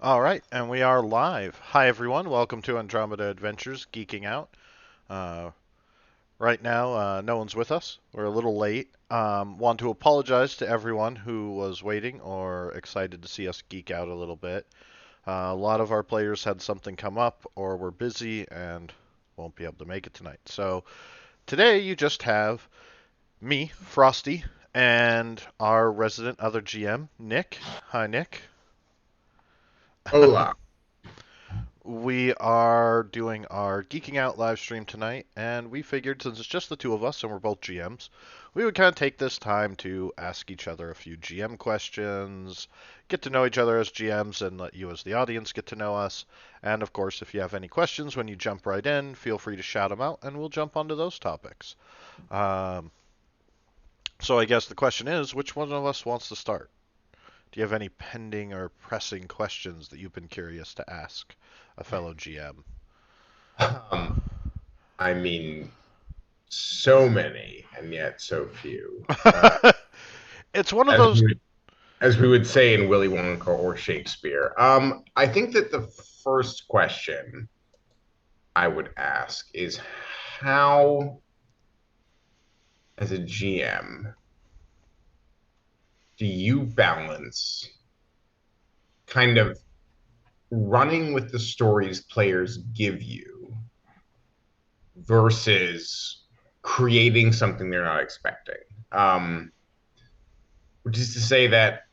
All right, and we are live. Hi, everyone. Welcome to Andromeda Adventures, Geeking Out. Uh, right now, no one's with us. We're a little late. Want to apologize to everyone who was waiting or excited to see us geek out a little bit. A lot of our players had something come up or were busy and won't be able to make it tonight. So today you just have me, Frosty, and our resident other GM, Nick. Hi, Nick. Hola. We are doing our Geeking Out live stream tonight, and we figured since it's just the two of us and we're both GMs, we would kind of take this time to ask each other a few GM questions, get to know each other as GMs, and let you as the audience get to know us. And of course, if you have any questions when you jump right in, feel free to shout them out, and we'll jump onto those topics. Um, so I guess the question is, which one of us wants to start? Do you have any pending or pressing questions that you've been curious to ask a fellow GM? Um, I mean, so many and yet so few. It's one of As those. we would, as we would say in Willy Wonka or Shakespeare. I think that the first question I would ask is how, as a GM, do you balance kind of running with the stories players give you versus creating something they're not expecting? Um, which is to say that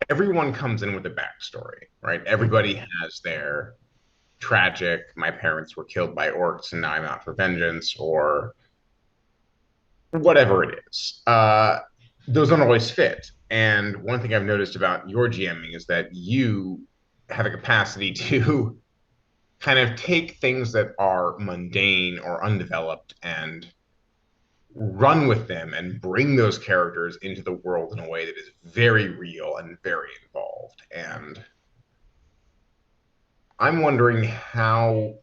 everyone comes in with a backstory, right? Mhm. Everybody has their tragic, my parents were killed by orcs and now I'm out for vengeance, or whatever it is. Those don't always fit. And one thing I've noticed about your GMing is that you have a capacity to kind of take things that are mundane or undeveloped and run with them and bring those characters into the world in a way that is very real and very involved. And I'm wondering how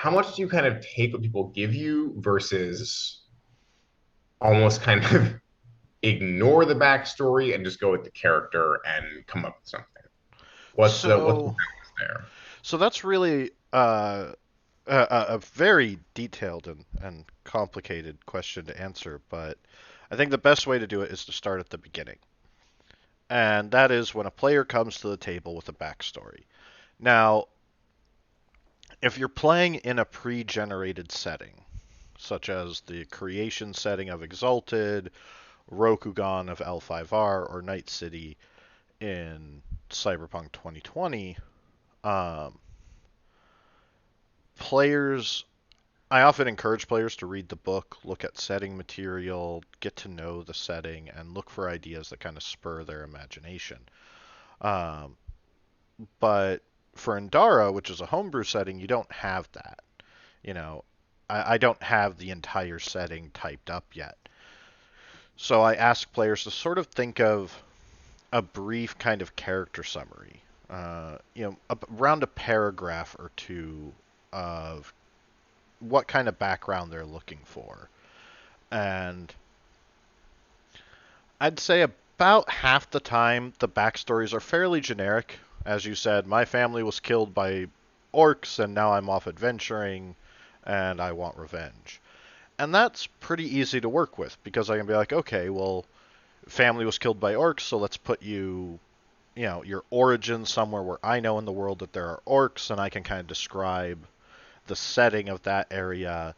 much do you kind of take what people give you versus almost kind of ignore the backstory and just go with the character and come up with something? What's the So, balance there? so that's really a very detailed and complicated question to answer, but I think the best way to do it is to start at the beginning. And that is when a player comes to the table with a backstory. Now, if you're playing in a pre-generated setting, such as the creation setting of Exalted, Rokugan of L5R, or Night City in Cyberpunk 2020, um, players I often encourage players to read the book, look at setting material, get to know the setting, and look for ideas that kind of spur their imagination. Um, but for Indara, which is a homebrew setting, you don't have that. You know, I don't have the entire setting typed up yet. So I ask players to sort of think of a brief kind of character summary. Around a paragraph or two of what kind of background they're looking for. And I'd say about half the time the backstories are fairly generic. As you said, my family was killed by orcs and now I'm off adventuring and I want revenge. And that's pretty easy to work with because I can be like, okay, well, family was killed by orcs, so let's put your origin somewhere where I know in the world that there are orcs and I can kind of describe the setting of that area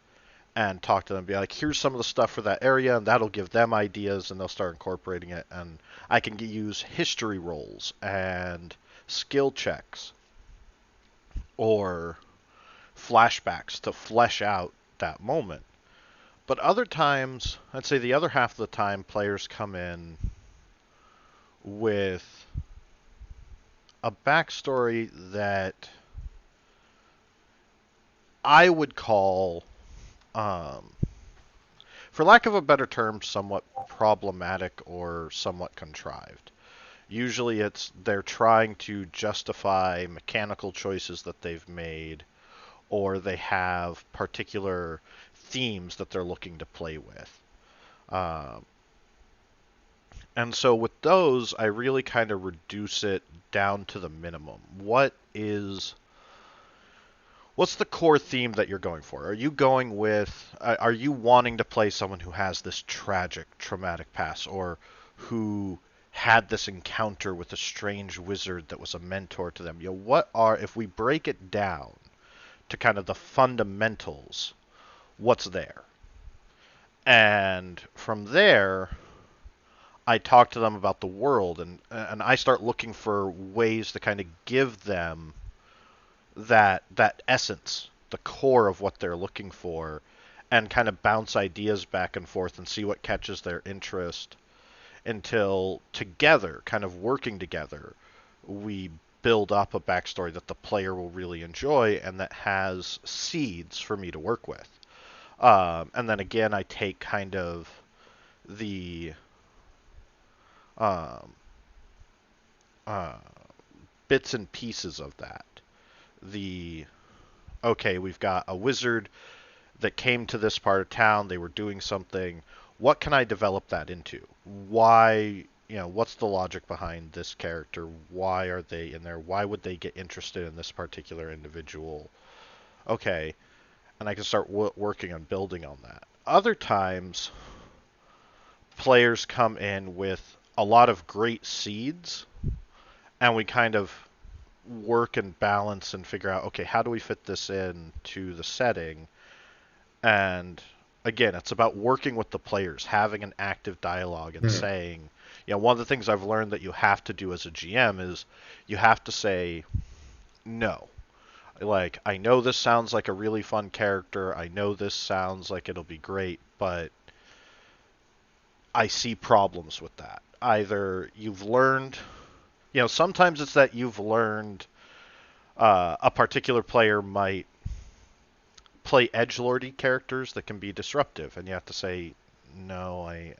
and talk to them, be like, here's some of the stuff for that area, and that'll give them ideas, and they'll start incorporating it. And I can use history rolls and skill checks or flashbacks to flesh out that moment. But other times, I'd say the other half of the time, players come in with a backstory that I would call, um, for lack of a better term, somewhat problematic or somewhat contrived. Usually it's they're trying to justify mechanical choices that they've made, or they have particular themes that they're looking to play with. Um, and so with those, I really kind of reduce it down to the minimum. What's the core theme that you're going for? Are you going with are you wanting to play someone who has this tragic, traumatic past, or who had this encounter with a strange wizard that was a mentor to them? What are, if we break it down to kind of the fundamentals, what's there? And from there, I talk to them about the world, and I start looking for ways to kind of give them that essence, the core of what they're looking for, and kind of bounce ideas back and forth and see what catches their interest until together, kind of working together, we build up a backstory that the player will really enjoy and that has seeds for me to work with. And then again, I take kind of the um, uh, bits and pieces of that. The okay, we've got a wizard that came to this part of town. They were doing something. What can I develop that into? Why, what's the logic behind this character? Why are they in there? Why would they get interested in this particular individual? Okay, and I can start working on building on that. Other times, players come in with a lot of great seeds, and we kind of work and balance and figure out, okay, how do we fit this in to the setting? And again, it's about working with the players, having an active dialogue and Hmm. saying, one of the things I've learned that you have to do as a GM is you have to say no. Like, I know this sounds like a really fun character. I know this sounds like it'll be great, but I see problems with that. Either you've learned, sometimes it's that you've learned a particular player might play edgelordy characters that can be disruptive, and you have to say, no, I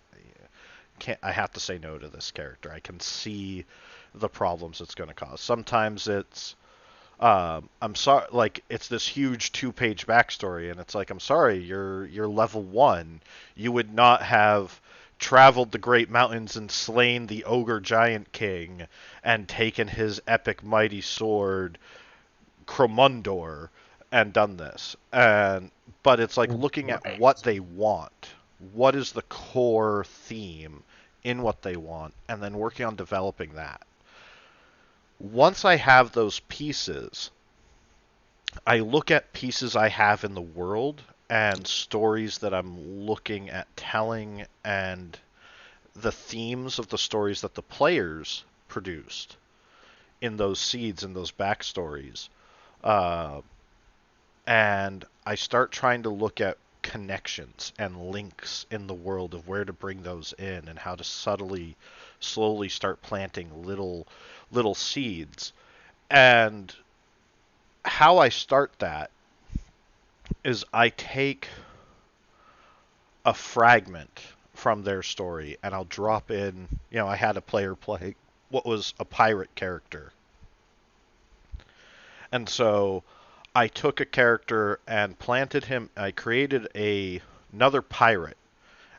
can't. I have to say no to this character. I can see the problems it's going to cause. Sometimes it's I'm sorry, like it's this huge two-page backstory, and it's like, I'm sorry, you're level 1. You would not have traveled the Great Mountains and slain the ogre giant king and taken his epic mighty sword Cromundor and done this. And but it's like looking at what Right. they want. What is the core theme in what they want, and then working on developing that. Once I have those pieces, I look at pieces I have in the world and stories that I'm looking at telling and the themes of the stories that the players produced in those seeds and those backstories. Uh, and I start trying to look at connections and links in the world of where to bring those in and how to subtly, slowly start planting little seeds. And how I start that is I take a fragment from their story and I'll drop in, I had a player play what was a pirate character. And so I took a character and planted him. I created another pirate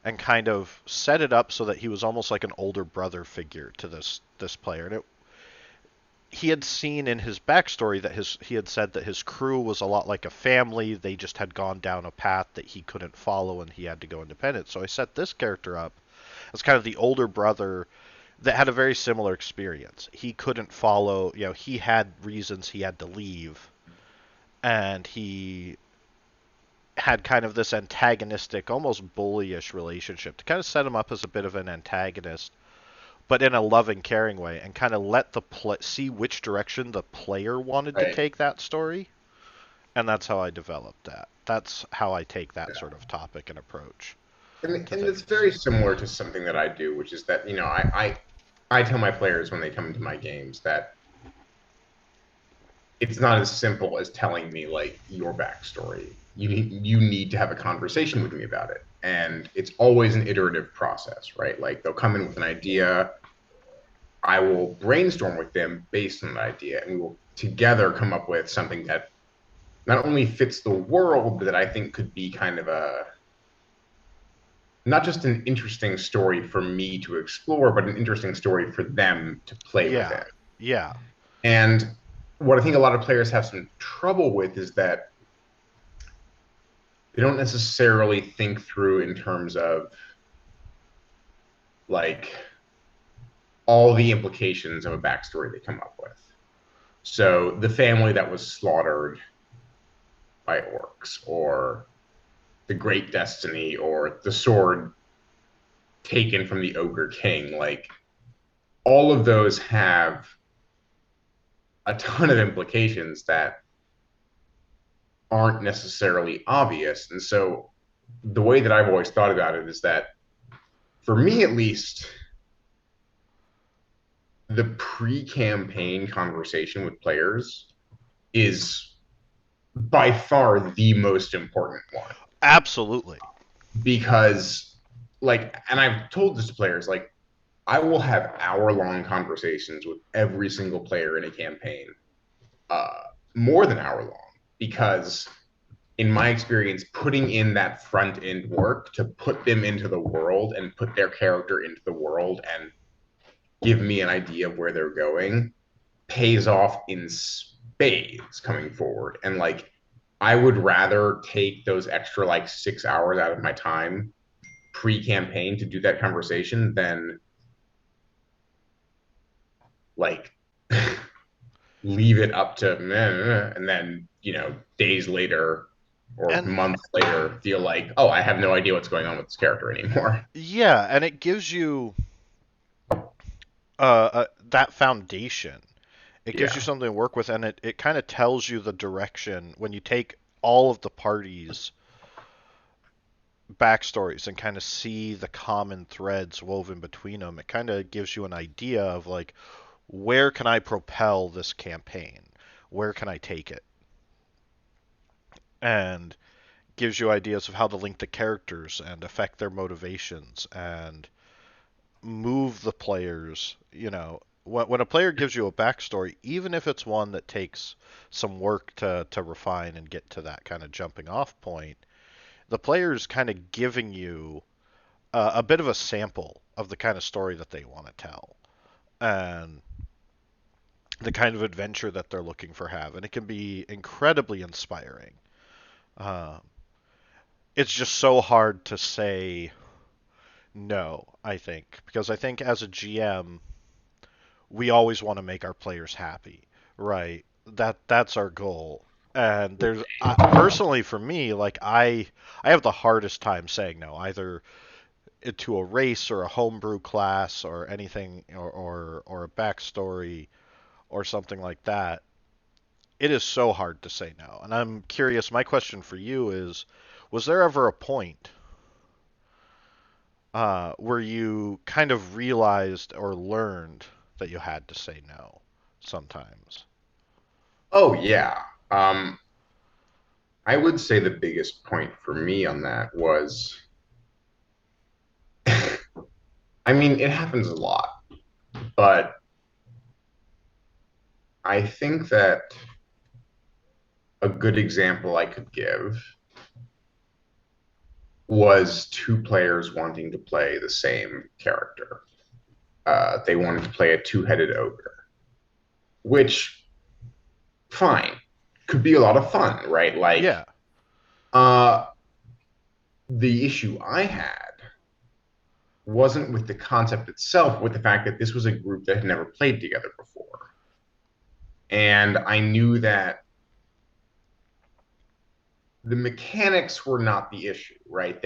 and kind of set it up so that he was almost like an older brother figure to this player. And he had seen in his backstory that he had said that his crew was a lot like a family. They just had gone down a path that he couldn't follow, and he had to go independent. So I set this character up as kind of the older brother that had a very similar experience. He couldn't follow. He had reasons he had to leave, and he had kind of this antagonistic, almost bullyish relationship to kind of set him up as a bit of an antagonist, but in a loving, caring way, and kind of let see which direction the player wanted to Right. take that story, and that's how I developed that. That's how I take that Yeah. sort of topic and approach to And it's things. very similar to something that I do, which is that, I tell my players when they come into my games that it's not as simple as telling me like your backstory. You need to have a conversation with me about it. and it's always an iterative process, right? Like they'll come in with an idea, I will brainstorm with them based on that idea, and we will together come up with something that not only fits the world, but that I think could be kind of a not just an interesting story for me to explore, but an interesting story for them to play Yeah. within. Yeah. And what I think a lot of players have some trouble with is that they don't necessarily think through in terms of like all the implications of a backstory they come up with. So the family that was slaughtered by orcs, or the Great Destiny, or the sword taken from the Ogre King, like all of those have a ton of implications that aren't necessarily obvious. And so the way that I've always thought about it is that for me at least, the pre-campaign conversation with players is by far the most important one, Absolutely. because like, and I've told this to players, like I will have hour-long conversations with every single player in a campaign, uh more than hour long, because in my experience, putting in that front end work to put them into the world and put their character into the world and give me an idea of where they're going pays off in spades coming forward. And like, I would rather take those extra like 6 hours out of my time pre-campaign to do that conversation than like leave it up to meh, and then days later or And months later feel like, oh, I have no idea what's going on with this character anymore. yeah, and it gives you that foundation. It gives you Yeah. something to work with, and it kind of tells you the direction when you take all of the parties' backstories and kind of see the common threads woven between them. It kind of gives you an idea of like, where can I propel this campaign? Where can I take it? And gives you ideas of how to link the characters and affect their motivations and move the players. When a player gives you a backstory, even if it's one that takes some work to refine and get to that kind of jumping off point, the player is kind of giving you a bit of a sample of the kind of story that they want to tell and the kind of adventure that they're looking for have, and it can be incredibly inspiring. Uh, it's just so hard to say no, I think, because I think as a GM, we always want to make our players happy, right? That's our goal. And there's personally for me, like I have the hardest time saying no, either to a race or a homebrew class or anything or a backstory or something like that. It is so hard to say no. And I'm curious, my question for you is, was there ever a point where you kind of realized or learned that you had to say no sometimes? Oh yeah. I would say the biggest point for me on that was, I mean, it happens a lot, but I think that a good example I could give was two players wanting to play the same character. They wanted to play a two-headed ogre, which fine, could be a lot of fun, right? Like, Yeah. uh, the issue I had wasn't with the concept itself, with the fact that this was a group that had never played together before. And I knew that the mechanics were not the issue, right?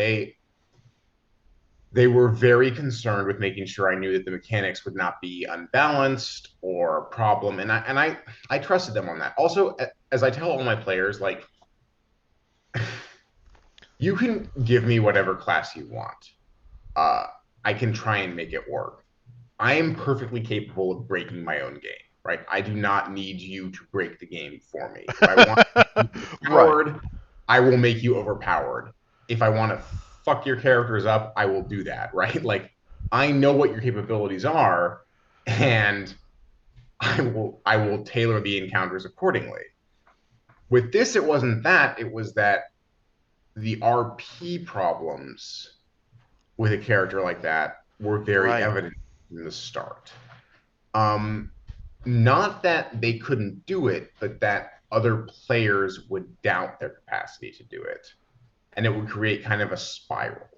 They were very concerned with making sure I knew that the mechanics would not be unbalanced or a problem, and I trusted them on that. Also, as I tell all my players, like, you can give me whatever class you want. Uh, I can try and make it work. I am perfectly capable of breaking my own game, right? I do not need you to break the game for me. If I want you Right. overpowered, I will make you overpowered. If I want to fuck your characters up, I will do that, right? Like I know what your capabilities are, and I will tailor the encounters accordingly. With this, it wasn't that. It was that the RP problems with a character like that were very Right. evident from the start. Um, Not that they couldn't do it, but that other players would doubt their capacity to do it. And it would create kind of a spiral.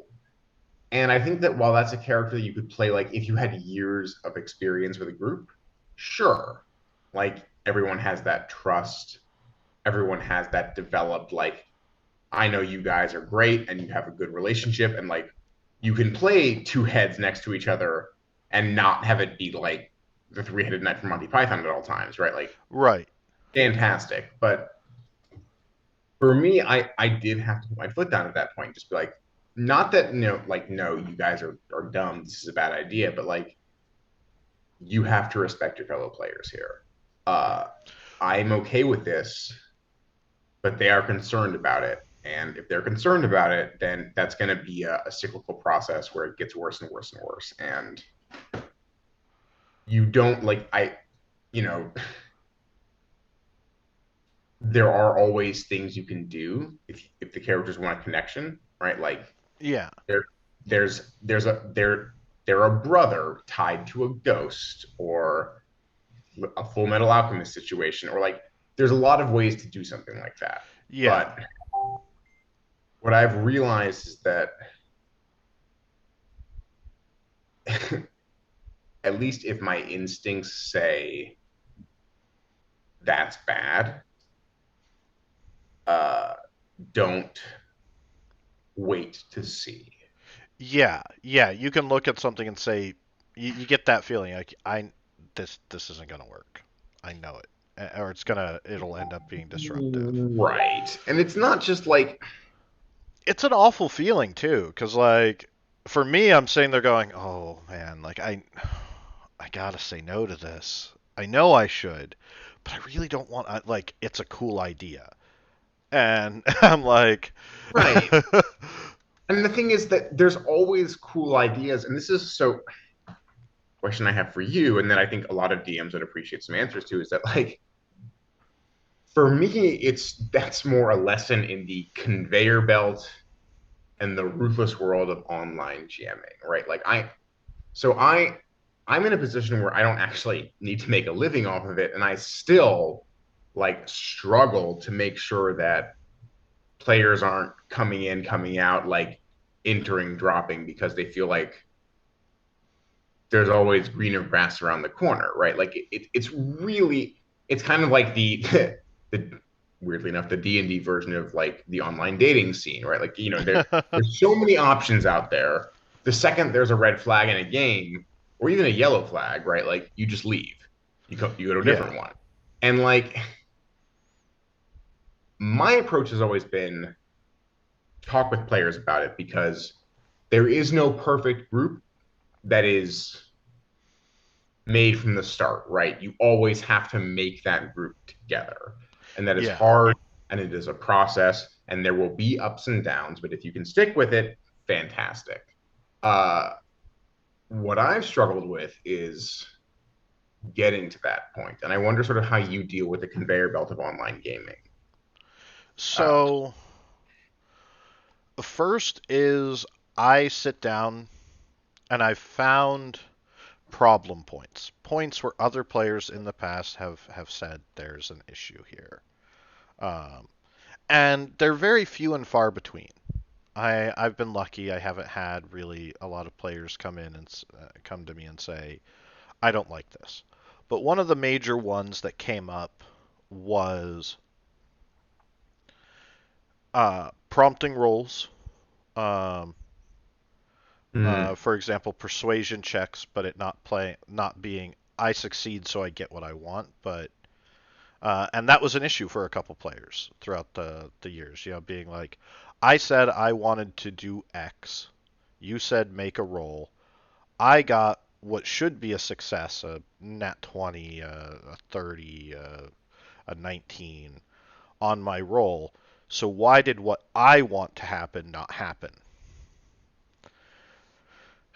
And I think that while that's a character that you could play, like if you had years of experience with a group, sure. Like everyone has that trust, everyone has that developed, like, I know you guys are great and you have a good relationship, and like you can play two heads next to each other and not have it be like the three-headed knight from Monty Python at all times, right? Like Right. fantastic. But for me, I did have to put my foot down at that point, just be like, not that like no, you guys are dumb. This is a bad idea, but like you have to respect your fellow players here. Uh, I'm okay with this, but they are concerned about it. And if they're concerned about it, then that's going to be a cyclical process where it gets worse and worse and worse. And you don't like, you know, there are always things you can do if the characters want a connection, right? Like Yeah. there, they're a brother tied to a ghost or a Full Metal Alchemist situation, or like there's a lot of ways to do something like that. Yeah. But what I've realized is that at least if my instincts say that's bad, uh, don't wait to see. Yeah. Yeah. You can look at something and say, you get that feeling like this isn't gonna work. I know it, or it'll end up being disruptive. Right. And it's not just like, It's an awful feeling too, because like for me, I'm sitting there going, oh man, like I gotta say no to this. I know I should, but I really don't want. Like it's a cool idea, and I'm like, right. And the thing is that there's always cool ideas. And this is so question I have for you, and that I think a lot of DMs would appreciate some answers to, is that like for me, that's more a lesson in the conveyor belt and the ruthless world of online GMing, right? Like so I'm in a position where I don't actually need to make a living off of it, and I still like struggle to make sure that players aren't coming in, coming out, like entering, dropping because they feel like there's always greener grass around the corner, right? Like it's really it's kind of like the the weirdly enough the D&D version of like the online dating scene, right? Like there's so many options out there. The second there's a red flag in a game or even a yellow flag, right? Like you just leave. You go to a yeah, different one. And like my approach has always been talk with players about it because there is no perfect group that is made from the start, right? You always have to make that group together. And that is yeah. hard and it is a process and there will be ups and downs, but if you can stick with it, fantastic. Uh, what I've struggled with is getting to that point. And I wonder sort of how you deal with the conveyor belt of online gaming. Uh, So first is I sit down and I found problem points, points where other players in the past have said there's an issue here, um, and they're very few and far between. I've been lucky. I haven't had really a lot of players come in and come to me and say I don't like this. But one of the major ones that came up was prompting roles. Um, mm, for example, persuasion checks, but it not being I succeed, so I get what I want. But and that was an issue for a couple players throughout the years. You know, being like, I said I wanted to do X, you said make a roll. I got what should be a success, a nat 20, a 30, a 19 on my roll. So why did what I want to happen not happen?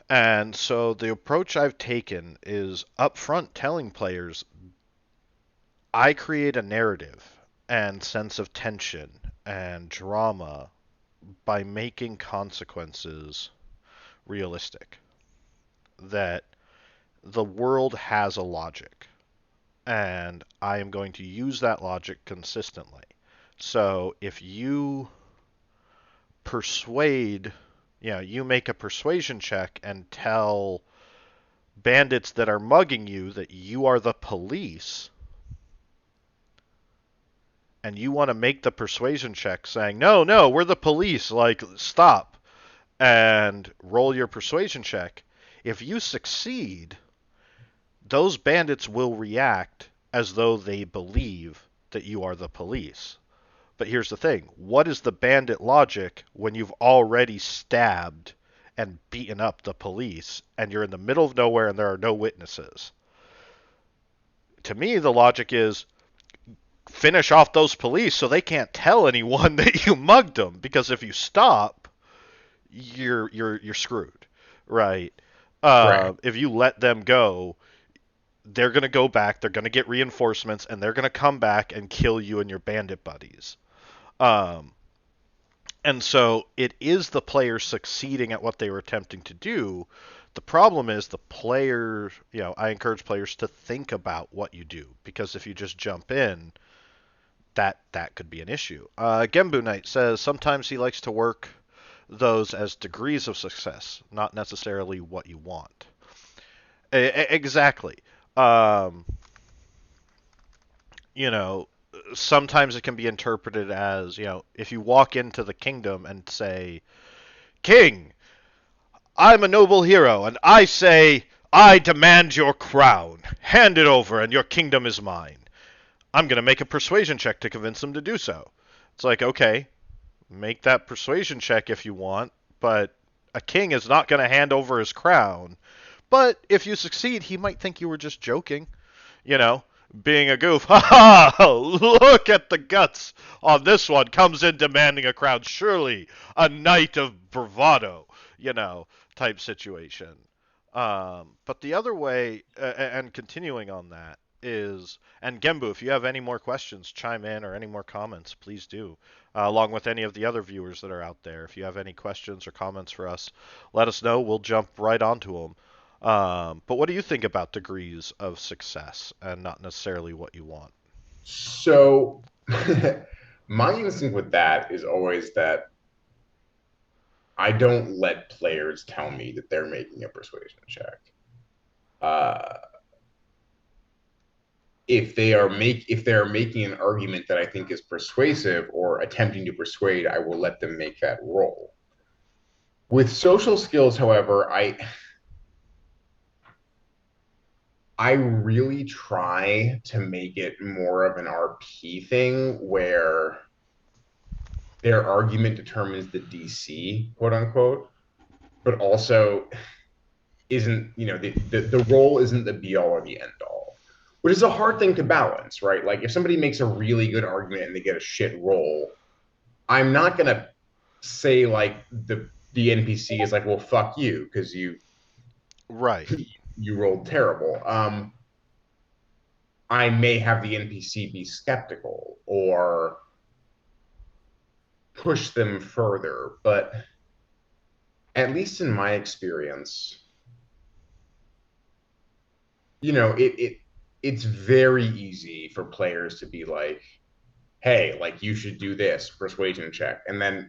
And so the approach I've taken is upfront telling players I create a narrative and sense of tension and drama by making consequences realistic. That the world has a logic, and I am going to use that logic consistently. So if you persuade, you make a persuasion check and tell bandits that are mugging you that you are the police, and you want to make the persuasion check saying, no, no, we're the police, like, stop, and roll your persuasion check. If you succeed, those bandits will react as though they believe that you are the police. But here's the thing, what is the bandit logic when you've already stabbed and beaten up the police and you're in the middle of nowhere and there are no witnesses? To me, the logic is finish off those police so they can't tell anyone that you mugged them, because if you stop, you're screwed, right? Right. If you let them go, they're going to go back, they're going to get reinforcements, and they're going to come back and kill you and your bandit buddies. Um, and so it is the player succeeding at what they were attempting to do. The problem is the player, I encourage players to think about what you do, because if you just jump in, that could be an issue. Gembu Knight says sometimes he likes to work those as degrees of success, not necessarily what you want. Exactly. Um, you know, Sometimes it can be interpreted as, if you walk into the kingdom and say, King, I'm a noble hero, and I say, I demand your crown. Hand it over, and your kingdom is mine. I'm going to make a persuasion check to convince him to do so. It's like, okay, make that persuasion check if you want, but a king is not going to hand over his crown. But if you succeed, he might think you were just joking, you know, being a goof. Ha ha! Look at the guts on this one. Comes in demanding a crown. Surely a knight of bravado, type situation. But the other way, and continuing on that, is, and Gembu, if you have any more questions, chime in, or any more comments, please do. Along with any of the other viewers that are out there. If you have any questions or comments for us, let us know. We'll jump right onto them. But what do you think about degrees of success and not necessarily what you want? So my instinct with that is always that I don't let players tell me that they're making a persuasion check. Uh, if they are making an argument that I think is persuasive or attempting to persuade, I will let them make that roll. With social skills, however, I really try to make it more of an RP thing where their argument determines the DC, quote unquote, but also isn't, the role isn't the be all or the end all, which is a hard thing to balance, right? Like if somebody makes a really good argument and they get a shit roll, I'm not going to say like the NPC is like, well, fuck you because Right. you rolled terrible. I may have the NPC be skeptical or push them further, but at least in my experience, it's very easy for players to be like, hey, like you should do this persuasion check. And then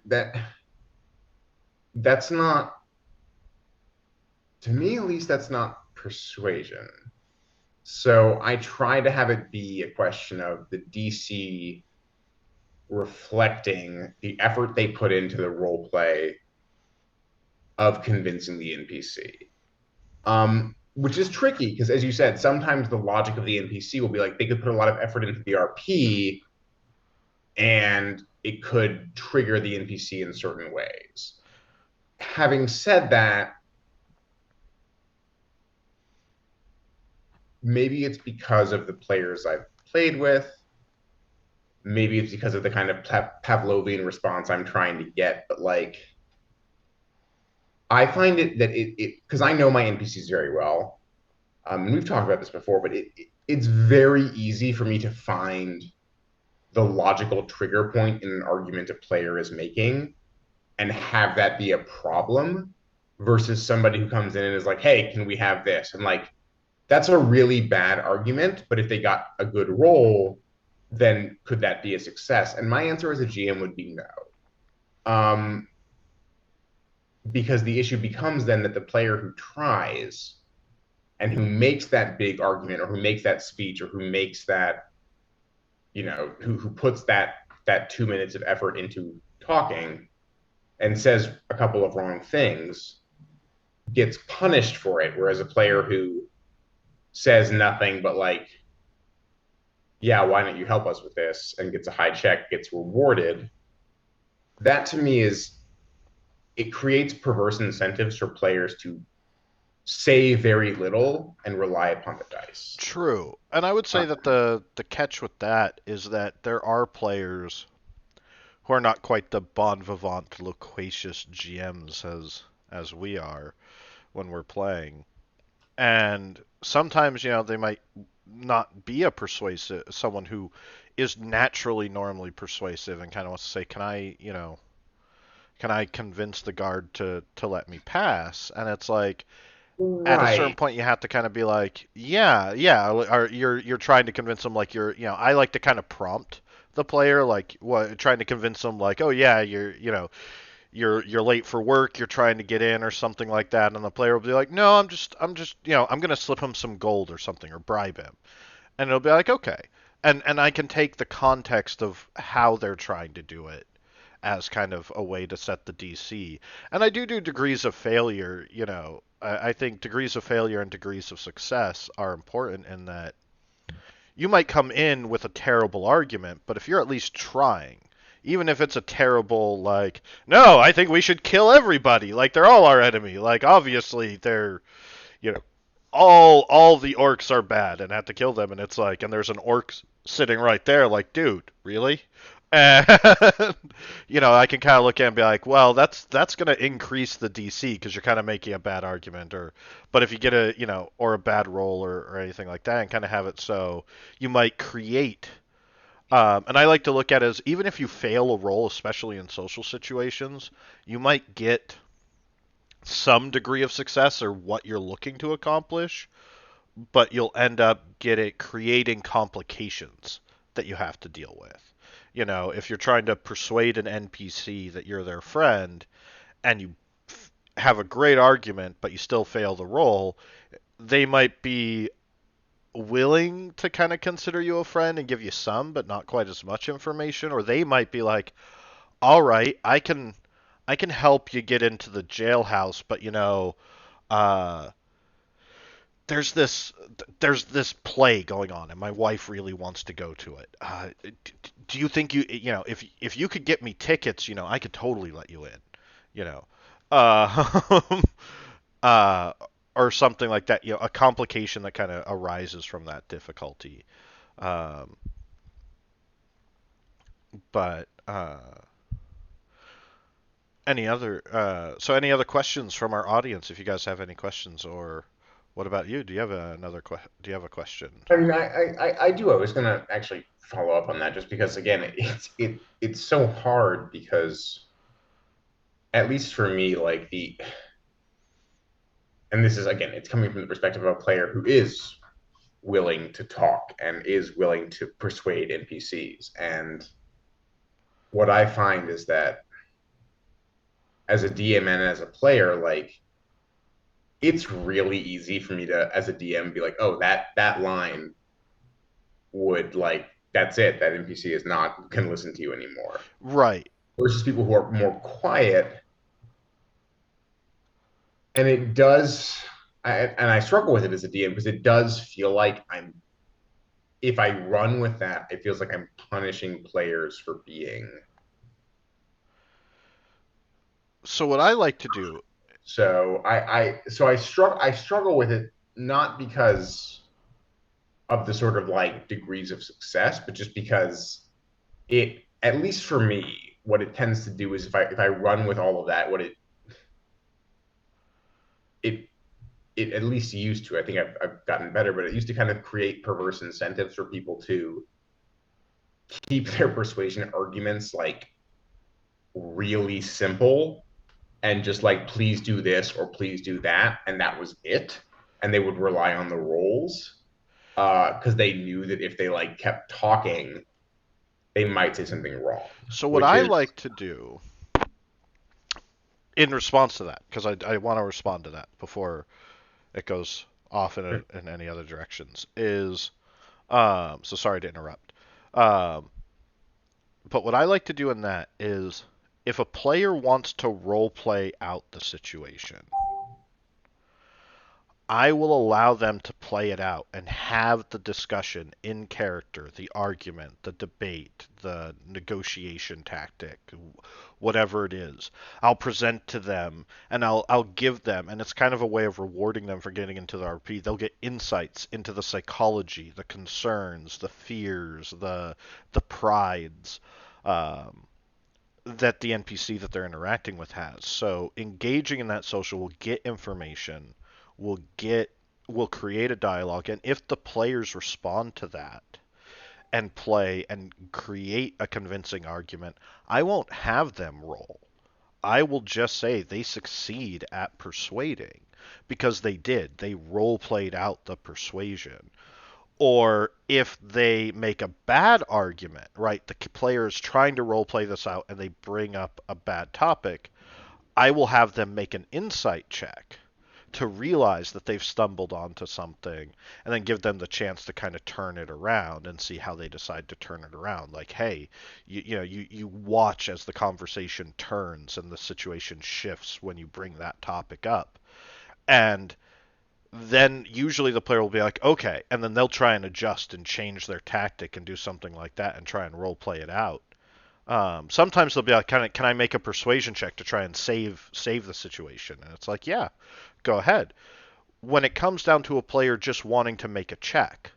that's not, to me at least, that's not persuasion. So I try to have it be a question of the DC reflecting the effort they put into the role play of convincing the NPC. Which is tricky because, as you said, sometimes the logic of the NPC will be like they could put a lot of effort into the RP and it could trigger the NPC in certain ways. Having said that, maybe it's because of the players I've played with. Maybe it's because of the kind of Pavlovian response I'm trying to get. But like, I find it that it because I know my NPCs very well, and we've talked about this before, but it's very easy for me to find the logical trigger point in an argument a player is making and have that be a problem versus somebody who comes in and is like, hey, can we have this? And like, that's a really bad argument, but if they got a good roll, then could that be a success? And my answer as a GM would be no. Because the issue becomes then that the player who tries and who makes that big argument or who makes that speech or who makes that, who puts that 2 minutes of effort into talking and says a couple of wrong things gets punished for it. Whereas a player who says nothing but like, yeah, why don't you help us with this and gets a high check, gets rewarded. That to me is it creates perverse incentives for players to say very little and rely upon the dice. True. And I would say Uh, that the catch with that is that there are players who are not quite the bon vivant loquacious GMs as we are when we're playing. And sometimes, they might not be a persuasive someone who is naturally normally persuasive and kind of wants to say, can I convince the guard to let me pass? And it's like at a certain right. point you have to kind of be like, yeah, yeah, or you're trying to convince them like I like to kind of prompt the player like what trying to convince them like, oh yeah, you're late for work, you're trying to get in or something like that, and the player will be like, no, I'm just I'm gonna slip him some gold or something or bribe him, and it'll be like, okay, and I can take the context of how they're trying to do it as kind of a way to set the DC. And I do degrees of failure, I think degrees of failure and degrees of success are important in that you might come in with a terrible argument, but if you're at least trying, even if it's a terrible, like, no, I think we should kill everybody, like they're all our enemy, like obviously they're, you know, all the orcs are bad and have to kill them, and it's like, and there's an orc sitting right there, like, dude, really? And I can kind of look at it and be like, well, that's going to increase the DC because you're kind of making a bad argument, but if you get or a bad roll or anything like that, and kind of have it so you might create. And I like to look at it as even if you fail a roll, especially in social situations, you might get some degree of success or what you're looking to accomplish, but you'll end up creating complications that you have to deal with. If you're trying to persuade an NPC that you're their friend and you have a great argument, but you still fail the roll, they might be willing to kind of consider you a friend and give you some, but not quite as much information, or they might be like, "All right, I can help you get into the jailhouse, but uh, there's this there's this play going on and my wife really wants to go to it. Do you think if you could get me tickets, I could totally let you in, you know, uh, uh, or something like that. A complication that kind of arises from that difficulty. Um, but any other questions from our audience? If you guys have any questions, or what about you? Do you have a question? I mean, I do. I was going to actually follow up on that just because, again, it's so hard because, at least for me, like and this is again, it's coming from the perspective of a player who is willing to talk and is willing to persuade NPCs. And what I find is that as a DM and as a player, like it's really easy for me to, as a DM, be like, oh, that line would like that's it. That NPC is not can listen to you anymore. Right. Versus people who are more quiet, and it does. I struggle with it as a DM because it does feel like I'm. If I run with that, it feels like I'm punishing players for being. So what I like to do, So I struggle with it not because of the sort of like degrees of success, but just because it, at least for me, what it tends to do is if I run with all of that, what it it at least used to. I think I've gotten better, but it used to kind of create perverse incentives for people to keep their persuasion arguments like really simple and just like please do this or please do that, and that was it. And they would rely on the rolls because they knew that if they like kept talking, they might say something wrong, So what which I is like to do in response to that, because I want to respond to that before it goes off in any other directions, is so sorry to interrupt. Um, but what I like to do in that is if a player wants to role play out the situation, I will allow them to play it out and have the discussion in character, the argument, the debate, the negotiation tactic, whatever it is. I'll present to them and I'll give them, and it's kind of a way of rewarding them for getting into the RP. They'll get insights into the psychology, the concerns, the fears, the prides. Um, that the NPC that they're interacting with has. So engaging in that social will get information, will get will create a dialogue, and if the players respond to that and play and create a convincing argument, I won't have them roll. I will just say they succeed at persuading because they did. They role played out the persuasion. Or if they make a bad argument, right? The player is trying to role play this out and they bring up a bad topic, I will have them make an insight check to realize that they've stumbled onto something and then give them the chance to kind of turn it around and see how they decide to turn it around. Like, hey, you watch as the conversation turns and the situation shifts when you bring that topic up. And then usually the player will be like, okay, and then they'll try and adjust and change their tactic and do something like that and try and role play it out. Sometimes they'll be like, can I make a persuasion check to try and save the situation? And it's like, yeah, go ahead. When it comes down to a player just wanting to make a check,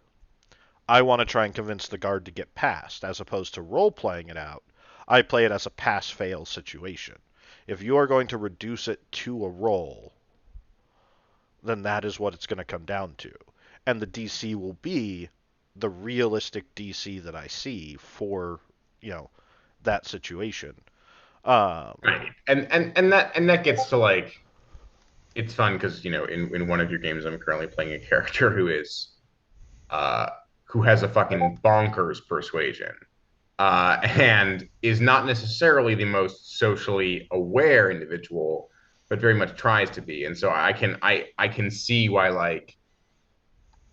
I want to try and convince the guard to get past, as opposed to role playing it out. I play it as a pass fail situation. If you are going to reduce it to a roll, then that is what it's going to come down to. And the DC will be the realistic DC that I see for, you know, that situation. Um, right. And that gets to like it's fun because in one of your games I'm currently playing a character uh who has a fucking bonkers persuasion and is not necessarily the most socially aware individual, but very much tries to be. And so I can see why like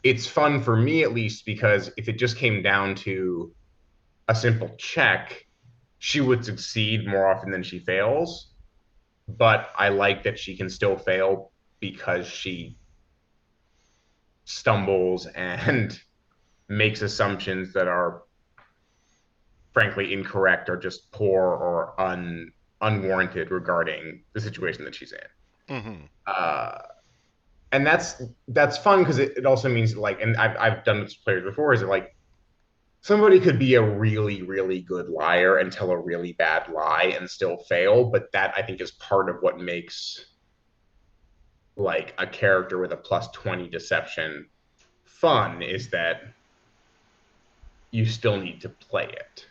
it's fun for me at least because if it just came down to a simple check, she would succeed more often than she fails. But I like that she can still fail because she stumbles and makes assumptions that are frankly incorrect or just poor or unwarranted regarding the situation that she's in. mhm. Uh, and that's fun because it also means like, and I've done this with players before. Is it like somebody could be a really really good liar and tell a really bad lie and still fail, but that I think is part of what makes like a character with a plus 20 deception fun is that you still need to play it.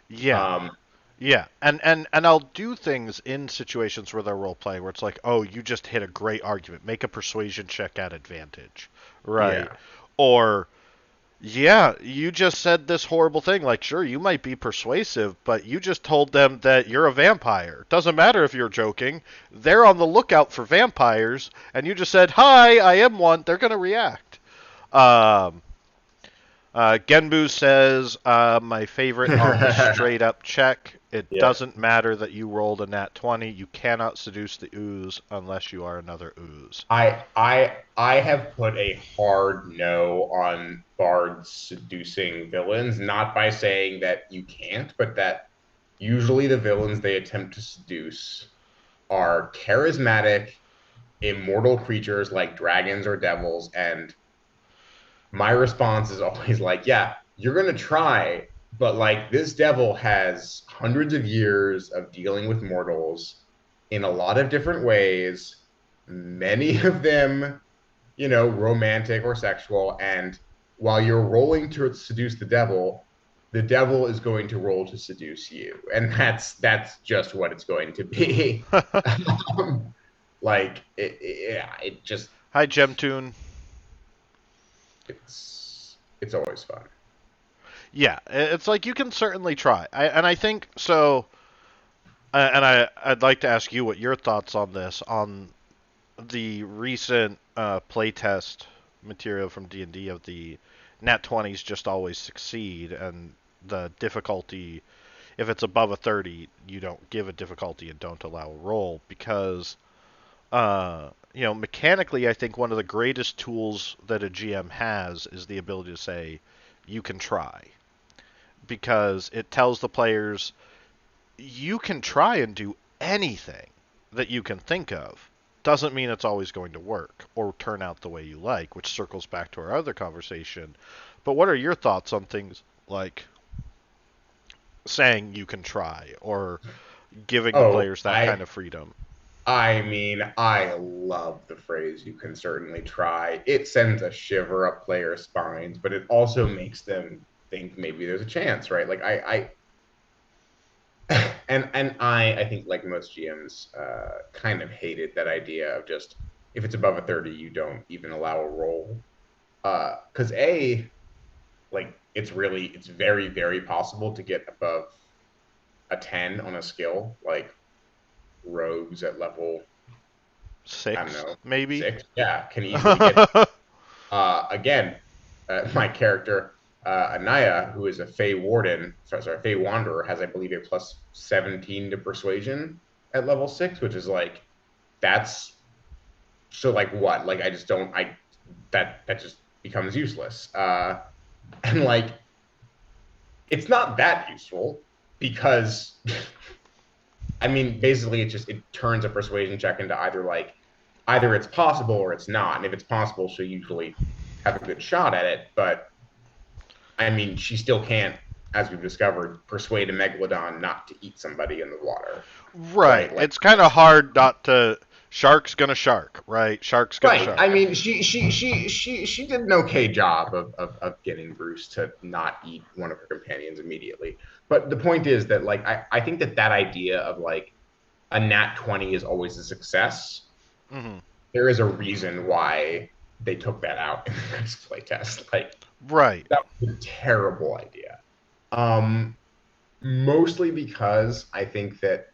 Yeah, Um, yeah, and I'll do things in situations where they're role playing where it's like, oh, you just hit a great argument, make a persuasion check at advantage, right? yeah, Or yeah, you just said this horrible thing. Like, sure, you might be persuasive, but you just told them that you're a vampire. Doesn't matter if you're joking. They're on the lookout for vampires, and you just said, "Hi, I am one." They're gonna react. Um, Genbu says, my favorite on the straight up check. It yeah. doesn't matter that you rolled a nat 20. You cannot seduce the ooze unless you are another ooze. I have put a hard no on bards seducing villains, not by saying that you can't, but that usually the villains they attempt to seduce are charismatic, immortal creatures like dragons or devils, and my response is always like, yeah, you're gonna try, but like this devil has hundreds of years of dealing with mortals in a lot of different ways, many of them romantic or sexual. And while you're rolling to seduce the devil is going to roll to seduce you. And that's just what it's going to be. Like yeah, it just Hi, Gemtune. it's always fun. Yeah, it's like you can certainly try. And I think so. And I'd like to ask you what your thoughts on this, on the recent playtest material from D&D of the Nat 20s just always succeed, and the difficulty, if it's above a 30, you don't give a difficulty and don't allow a roll, because mechanically, I think one of the greatest tools that a GM has is the ability to say, you can try, because it tells the players you can try and do anything that you can think of. Doesn't mean it's always going to work or turn out the way you like, which circles back to our other conversation. But what are your thoughts on things like saying you can try or giving the Oh, players that kind of freedom? I mean, I love the phrase you can certainly try. It sends a shiver up players' spines, but it also makes them think maybe there's a chance, right? Like I think like most GMs kind of hated that idea of just if it's above a 30, you don't even allow a roll. Because like it's very, very possible to get above a 10 on a skill, like rogues at level, I don't Six, know, maybe? 6. Yeah, can easily get again, my character Anaya, who is a Fey Warden, sorry, Fey Wanderer, has I believe a plus 17 to Persuasion at level 6, which is like that's so like what? Like I just don't I that just becomes useless. And like it's not that useful because I mean basically it turns a Persuasion check into either it's possible or it's not, and if it's possible, she'll usually have a good shot at it, but I mean, she still can't, as we've discovered, persuade a megalodon not to eat somebody in the water, Right. right? Like, It's kind of hard not to. Shark's gonna shark, right? Shark's gonna right. I shark. mean, she did an okay job of getting Bruce to not eat one of her companions immediately. But the point is that like I think that idea of like a nat 20 is always a success. Hmm. There is a reason why they took that out in the next playtest. Like Right. that was a terrible idea. Um, Mostly because I think that,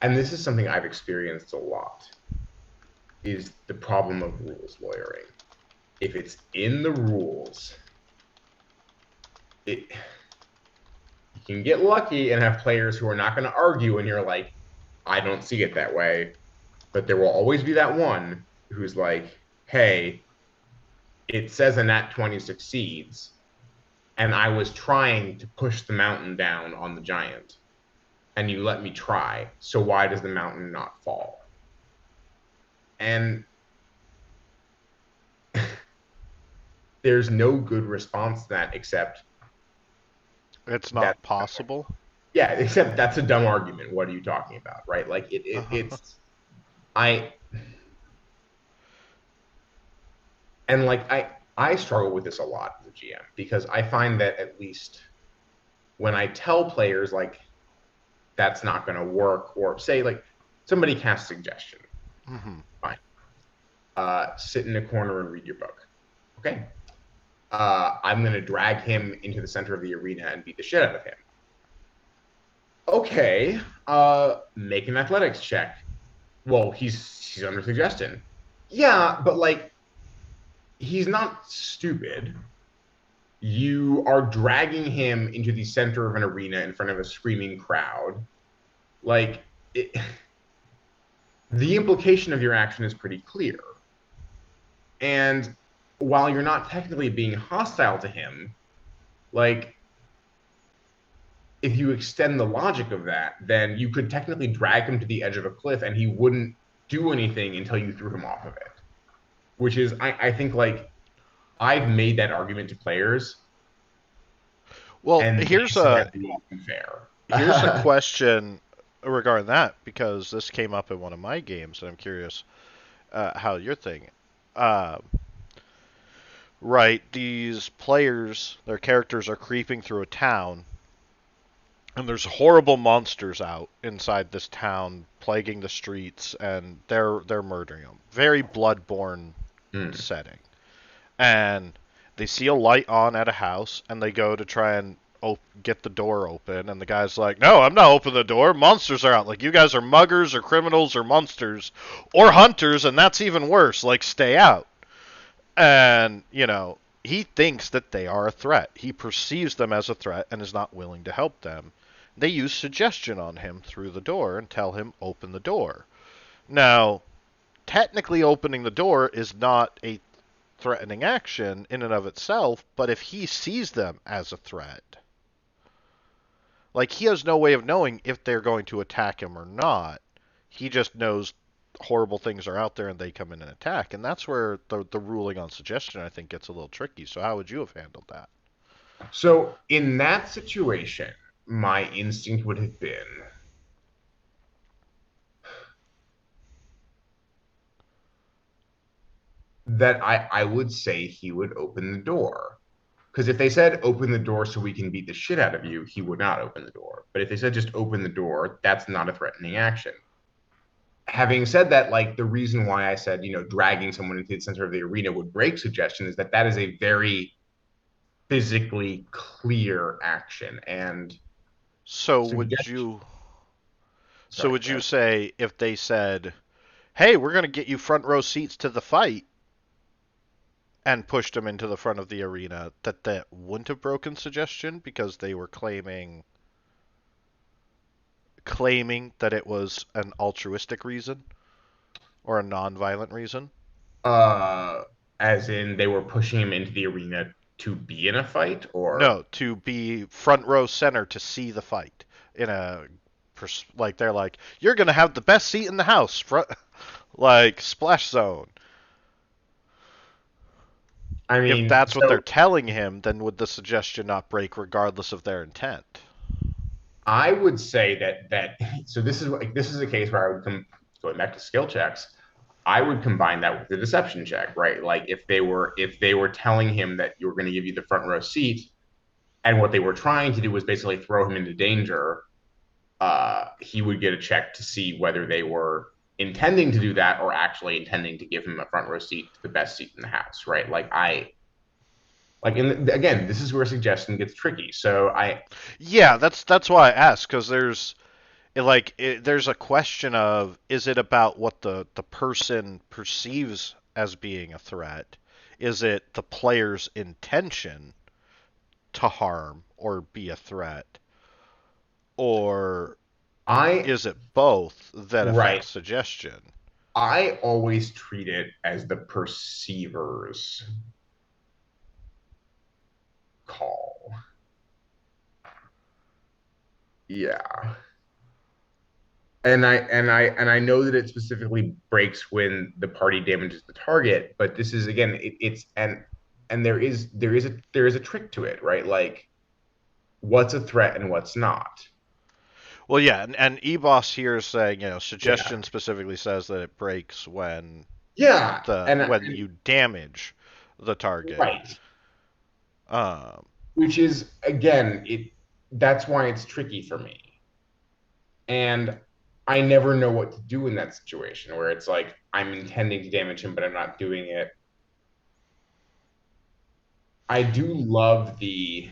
and this is something I've experienced a lot, is the problem of rules lawyering. If it's in the rules, it you can get lucky and have players who are not going to argue, and you're like, I don't see it that way. But there will always be that one who's like, hey, it says a nat 20 succeeds, and I was trying to push the mountain down on the giant, and you let me try. So why does the mountain not fall? And there's no good response to that except It's that not possible. yeah, except that's a dumb argument. What are you talking about, right? Like it's I and like I struggle with this a lot as a GM because I find that at least when I tell players like that's not going to work, or say like somebody casts suggestion, Hmm. fine, sit in a corner and read your book, okay. I'm going to drag him into the center of the arena and beat the shit out of him. Okay, make an athletics check. Well, he's under suggestion. Yeah, but like he's not stupid. You are dragging him into the center of an arena in front of a screaming crowd. Like it, the implication of your action is pretty clear. And while you're not technically being hostile to him, like if you extend the logic of that, then you could technically drag him to the edge of a cliff and he wouldn't do anything until you threw him off of it. Which is, I think, like, I've made that argument to players Well, and they here's say a that's really unfair. here's a question regarding that, because this came up in one of my games, and I'm curious how you're thinking. uh, right, these players, their characters are creeping through a town, and there's horrible monsters out inside this town, plaguing the streets, and they're murdering them. Very bloodborne Hmm. setting. And they see a light on at a house, and they go to try and get the door open, and the guy's like, "No, I'm not opening the door. Monsters are out. Like, you guys are muggers or criminals or monsters or hunters, and that's even worse. Like, stay out." And, he thinks that they are a threat. He perceives them as a threat and is not willing to help them. They use suggestion on him through the door and tell him, "Open the door." Now, technically opening the door is not a threatening action in and of itself, but if he sees them as a threat, like, he has no way of knowing if they're going to attack him or not. He just knows horrible things are out there and they come in and attack. And that's where the ruling on suggestion, I think, gets a little tricky. So how would you have handled that? So in that situation, my instinct would have been that I would say he would open the door. Because if they said open the door so we can beat the shit out of you, he would not open the door. But if they said just open the door, that's not a threatening action. Having said that, like the reason why I said, dragging someone into the center of the arena would break suggestion is that that is a very physically clear action. And So would suggestion, you so sorry, would go you ahead. say if they said, "Hey, we're going to get you front row seats to the fight," and pushed him into the front of the arena, that wouldn't have broken suggestion because they were claiming that it was an altruistic reason or a non-violent reason? Uh, as in they were pushing him into the arena to be in a fight, or No, to be front row center to see the fight in a like, they're like, "You're gonna have the best seat in the house, front," like splash zone. I If mean, that's what they're so telling him, then would the suggestion not break regardless of their intent? I would say that so this is a case where I would come going back to skill checks. I would combine that with the deception check, right? Like if they were telling him that you were going to give you the front row seat, and what they were trying to do was basically throw him into danger, he would get a check to see whether they were intending to do that or actually intending to give him a front row seat to the best seat in the house, right? Again, this is where suggestion gets tricky. So Yeah, that's why I asked, because there's a question of, is it about what the person perceives as being a threat? Is it the player's intention to harm or be a threat? Or I is it both that right. affects suggestion? I always treat it as the perceiver's call. Yeah. And I know that it specifically breaks when the party damages the target, but this is again it's and there is a trick to it, right? Like what's a threat and what's not. Well, yeah, and EBOS here is saying, Yeah. suggestion specifically says that it breaks Yeah. when you damage the target. Right. Um, Which is again, that's why it's tricky for me. And I never know what to do in that situation where it's like I'm intending to damage him, but I'm not doing it. I do love the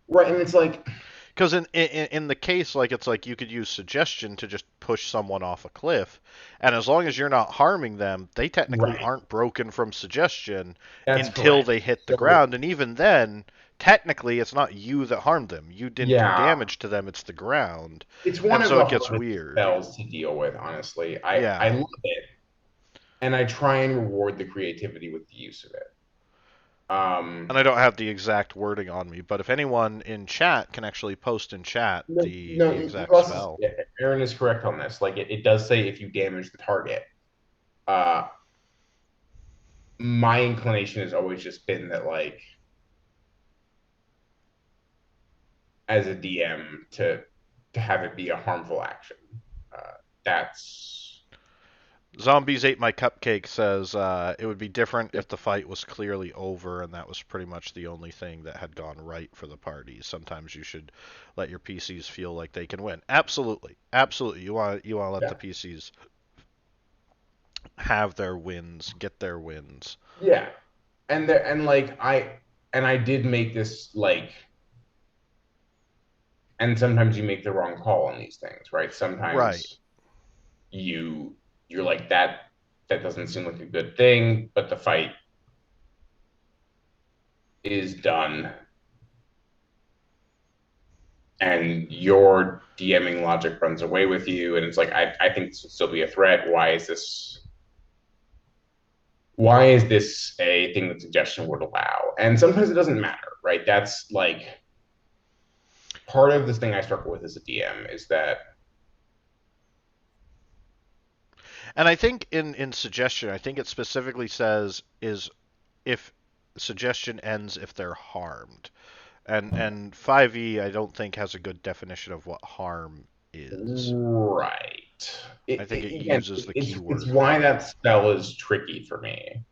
right, and it's like Because in the case, like, it's like you could use suggestion to just push someone off a cliff, and as long as you're not harming them, they technically right. aren't broken from suggestion That's until correct. they hit the So ground, and even then, technically, it's not you that harmed them. You didn't do yeah, damage to them; it's the ground, it's one and of so the it gets hardest weird. spells to deal with, honestly. I Yeah. love it, and I try and reward the creativity with the use of it. And I don't have the exact wording on me, but if anyone in chat can actually post in chat No, the no, exact Russ is, spell. Aaron is correct on this. Like it does say if you damage the target. Uh, my inclination has always just been that like as a DM to have it be a harmful action. Uh, that's Zombies Ate My Cupcake says it would be different if the fight was clearly over and that was pretty much the only thing that had gone right for the party. Sometimes you should let your PCs feel like they can win. Absolutely, absolutely. You want to let the Yeah. PCs have their wins, get their wins. Yeah. And like I did make this like, and sometimes you make the wrong call on these things, right? Right. Sometimes you're like that doesn't seem like a good thing, but the fight is done and your DMing logic runs away with you, and it's like I think this would still be a threat. Why is this a thing that suggestion would allow? And sometimes it doesn't matter, right? That's like part of this thing I struggle with as a DM is that And I think in suggestion, I think it specifically says is if suggestion ends if they're harmed. And 5e I don't think has a good definition of what harm is. right. I think it Again, uses the it's keyword why that harm. spell is tricky for me.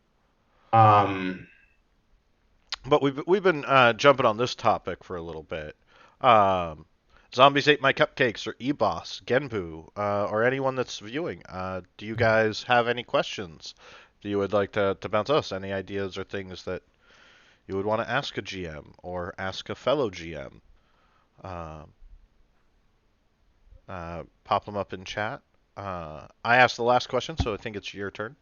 Um, But we've been jumping on this topic for a little bit. Um, Zombies Ate My Cupcakes or Eboss, Genbu, or anyone that's viewing. Do you guys have any questions? Do you would like to bounce us? Any ideas or things that you would want to ask a GM or ask a fellow GM? Um, pop them up in chat. I asked the last question, so I think it's your turn.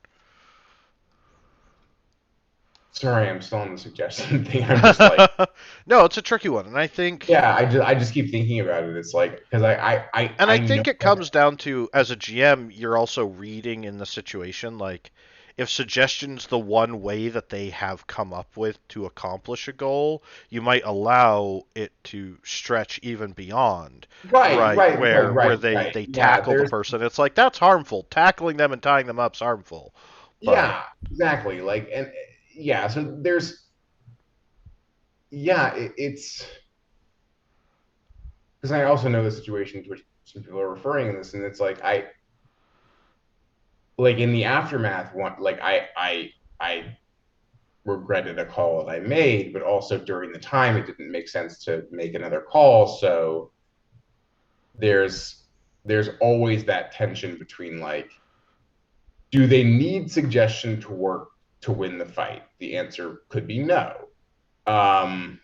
sorry, I'm still on the suggestion thing. I'm just like, No, it's a tricky one, and I think yeah, I just keep thinking about it. It's like because and I I know think it comes down to as a GM, you're also reading in the situation. Like, if suggestion's the one way that they have come up with to accomplish a goal, you might allow it to stretch even beyond, right, right? right, right, Where right, they right. they Yeah, tackle the there's person. It's like that's harmful. Tackling them and tying them up's harmful. But yeah, exactly. Like and yeah, so there's yeah, it's because I also know the situation to which some people are referring in this, and it's like I like in the aftermath one like I regretted a call that I made, but also during the time it didn't make sense to make another call. So there's there's always that tension between like, do they need suggestion to work to win the fight? The answer could be no. Um,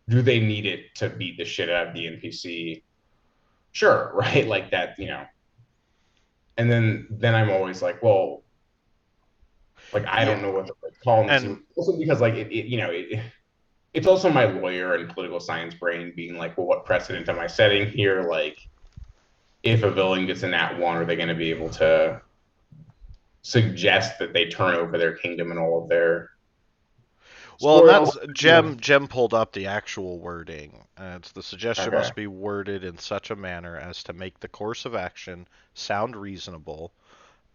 do they need it to beat the shit out of the NPC? Sure, right? Like that, you know. And then I'm always like, well, like I yeah, don't know what the right call in this. and Also because like it's also my lawyer and political science brain being like, well, what precedent am I setting here? Like, if a villain gets a nat one, are they going to be able to suggest that they turn over their kingdom and all of their well, and spoils? that's Jem pulled up the actual wording. It's the suggestion Okay. must be worded in such a manner as to make the course of action sound reasonable,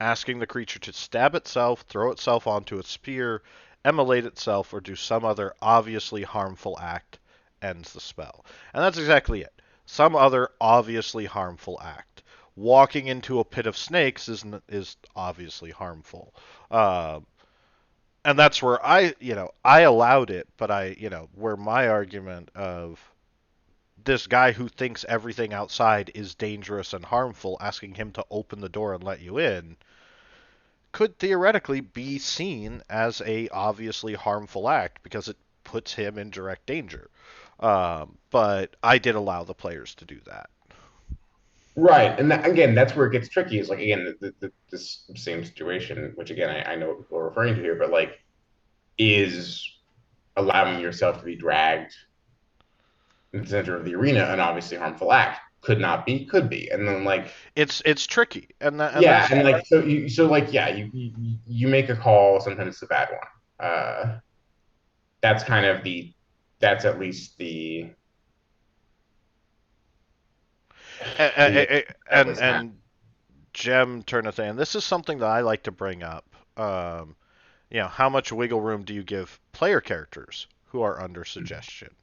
asking the creature to stab itself, throw itself onto a spear, immolate itself, or do some other obviously harmful act ends the spell. And that's exactly it. Some other obviously harmful act. Walking into a pit of snakes is obviously harmful. Uh, and that's where I allowed it, but where my argument of this guy who thinks everything outside is dangerous and harmful, asking him to open the door and let you in, could theoretically be seen as a obviously harmful act because it puts him in direct danger. But I did allow the players to do that. Right. And that, again, that's where it gets tricky is like, again, this same situation, which again, I know what people are referring to here, but like, is allowing yourself to be dragged in the center of the arena an obviously harmful act? Could not be, could be. And then like, It's tricky, and yeah, that's and like so like yeah, you make a call, sometimes it's a bad one. That's kind of the that's at least the way that and was happening. and Gem turned to saying this is something that I like to bring up. How much wiggle room do you give player characters who are under suggestion,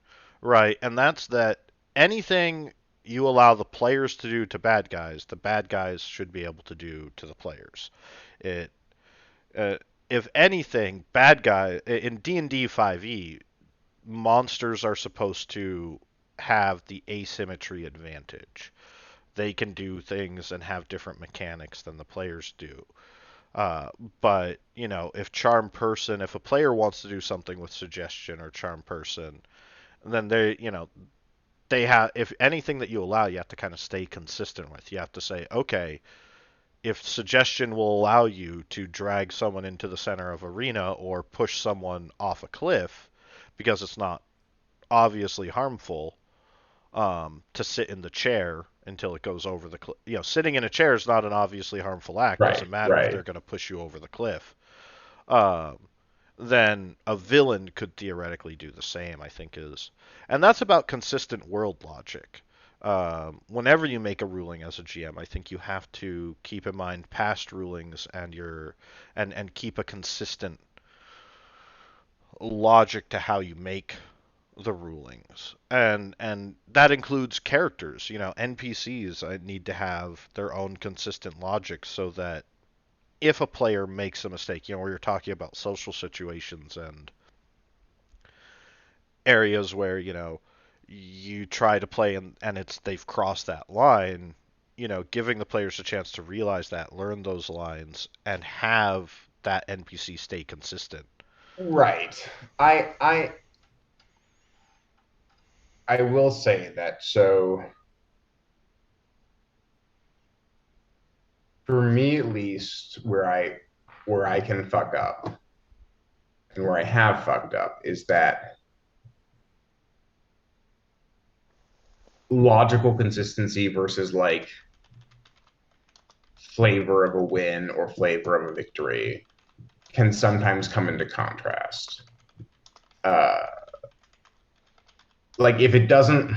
right? And that's that anything. you allow the players to do to bad guys, the bad guys should be able to do to the players. It uh, if anything, bad guy in D&D 5e, monsters are supposed to have the asymmetry advantage. They can do things and have different mechanics than the players do. Uh, but if charm person, if a player wants to do something with suggestion or charm person, then they have, if anything that you allow, you have to kind of stay consistent with. You have to say, okay, if suggestion will allow you to drag someone into the center of arena or push someone off a cliff because it's not obviously harmful, to sit in the chair until it goes over the cliff. Sitting in a chair is not an obviously harmful act. Right, Doesn't matter if they're right. going to push you over the cliff. Um, then a villain could theoretically do the same, I think and that's about consistent world logic. Whenever you make a ruling as a GM, I think you have to keep in mind past rulings and keep a consistent logic to how you make the rulings, and that includes characters. NPCs need to have their own consistent logic so that if a player makes a mistake, where you're talking about social situations and areas where you try to play and they've crossed that line, giving the players a chance to realize that, learn those lines, and have that NPC stay consistent. Right. I I I will say that. So for me at least, where I can fuck up and where I have fucked up is that logical consistency versus like flavor of a win or flavor of a victory can sometimes come into contrast. Uh, like if it doesn't,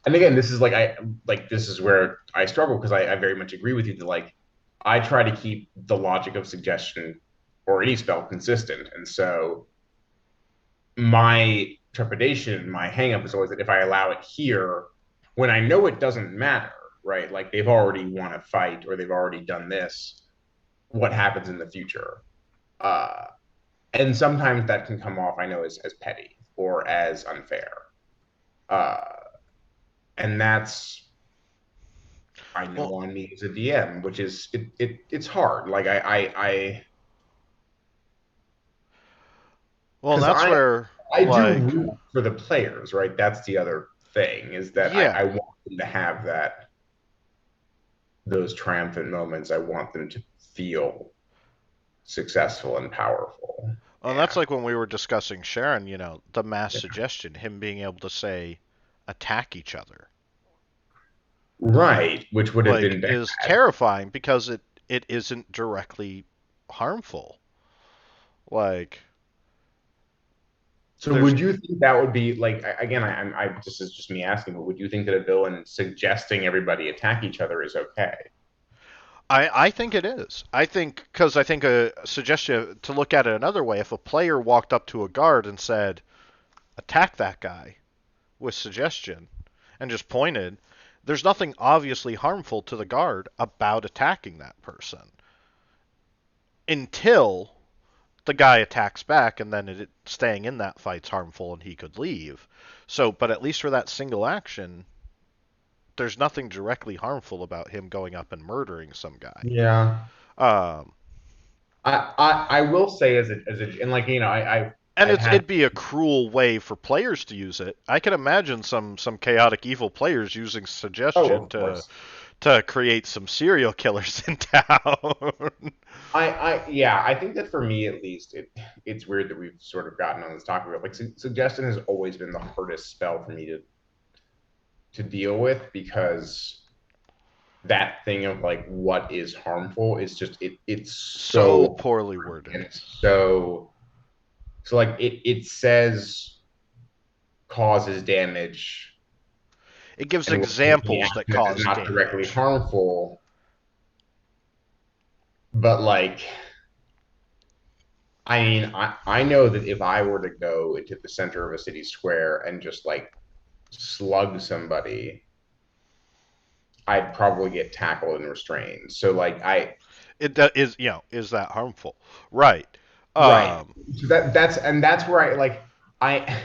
and again, this is where I struggle because I very much agree with you that like I try to keep the logic of suggestion or any spell consistent, and so my trepidation, my hangup is always that if I allow it here, when I know it doesn't matter, right? Like they've already won a fight or they've already done this, what happens in the future? Uh, and sometimes that can come off, I know, as petty or as unfair. Uh, and that's, I Well, know, on me as a DM, which is it's hard. Like well, because that's where, I do like, root for the players, right? That's the other thing is that I yeah. want them to have those triumphant moments. I want them to feel successful and powerful. Well, that's And like when we were discussing Sharon, the mass yeah. suggestion, him being able to say, attack each other, Right, which would have like, been is bad. terrifying because it isn't directly harmful. Like, So there's would you think that would be like again? I this is just me asking, but would you think that a villain suggesting everybody attack each other is okay? I think it is. I think a suggestion to look at it another way, if a player walked up to a guard and said, attack that guy with suggestion, and just pointed, there's nothing obviously harmful to the guard about attacking that person until the guy attacks back, and then staying in that fight's harmful and he could leave. So, but at least for that single action, there's nothing directly harmful about him going up and murdering some guy. Yeah. Um, I will say and like and I've had it'd be a cruel way for players to use it. I can imagine some chaotic evil players using oh suggestion of course to create some serial killers in town. I yeah, I think that for me at least, it's weird that we've sort of gotten on this topic of like suggestion has always been the hardest spell for me to deal with because that thing of like what is harmful is just it's So so poorly hard worded. and it's so like it says causes damage It gives and we're taking examples that action that is cause not directly damage. harmful, but like I mean, I know that if I were to go into the center of a city square and just like slug somebody, I'd probably get tackled and restrained. So like Is that harmful? Right. right. Um, So that's where I like I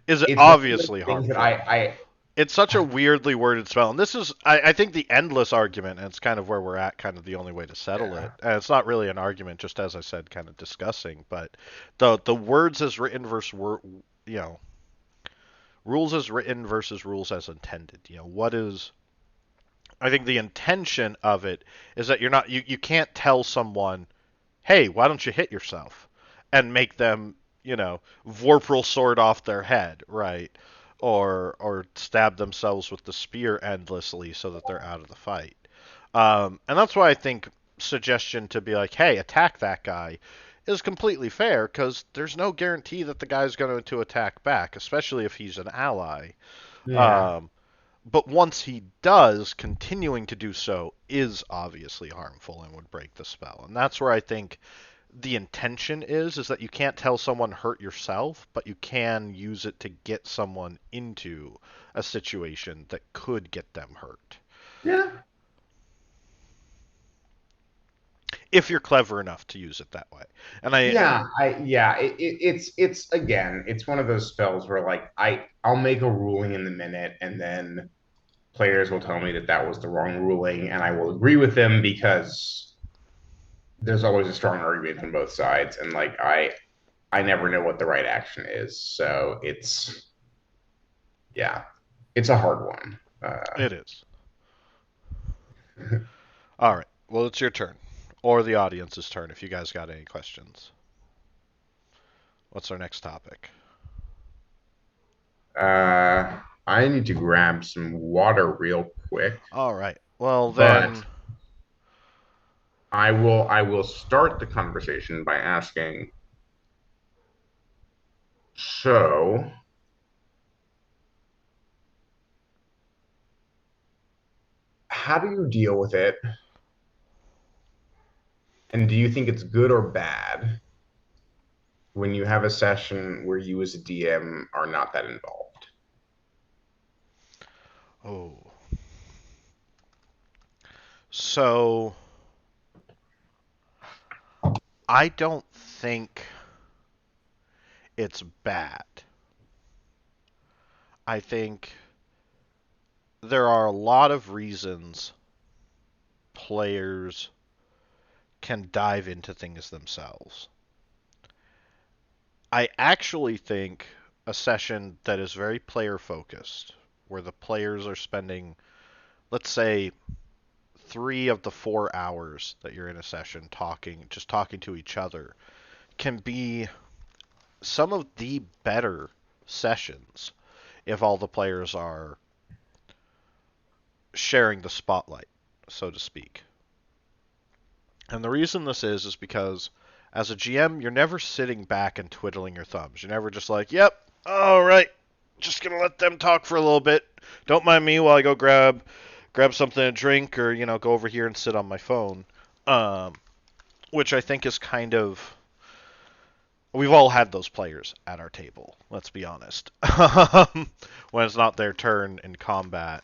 is it it's one of those obviously things that harmful? It's such a I weirdly worded spell, and this is, I think, the endless argument, and it's kind of where we're at, kind of the only way to settle yeah. it. And it's not really an argument, just as I said, kind of discussing, but the words as written versus you know, rules as written versus rules as intended. What is I think the intention of it is that you can't tell someone, hey, why don't you hit yourself? And make them, Vorpal sword off their head, right? Or stab themselves with the spear endlessly so that they're out of the fight. And that's why I think suggestion to be like, hey, attack that guy is completely fair because there's no guarantee that the guy's going to attack back, especially if he's an ally. Yeah. Um, but once he does, continuing to do so is obviously harmful and would break the spell. And that's where I think the intention is that you can't tell someone hurt yourself, but you can use it to get someone into a situation that could get them hurt. Yeah. If you're clever enough to use it that way. And I It's again, it's one of those spells where like I'll make a ruling in the minute, and then players will tell me that that was the wrong ruling, and I will agree with them because there's always a strong argument on both sides, and like I never know what the right action is, so yeah, it's a hard one. It is. All right. Well, it's your turn. Or the audience's turn if you guys got any questions. What's our next topic? I need to grab some water real quick, All right. Well, but then. I will start the conversation by asking, so how do you deal with it? And do you think it's good or bad when you have a session where you as a DM are not that involved? Oh. So, I don't think it's bad. I think there are a lot of reasons players can dive into things themselves. I actually think a session that is very player focused, where the players are spending, let's say, 3 of the 4 hours that you're in a session just talking to each other, can be some of the better sessions if all the players are sharing the spotlight, so to speak. And the reason this is because as a GM, you're never sitting back and twiddling your thumbs. You're never just like, yep, all right, just gonna let them talk for a little bit. Don't mind me while I go grab something to drink or go over here and sit on my phone. Um, which I think is kind of, we've all had those players at our table. Let's be honest. When it's not their turn in combat,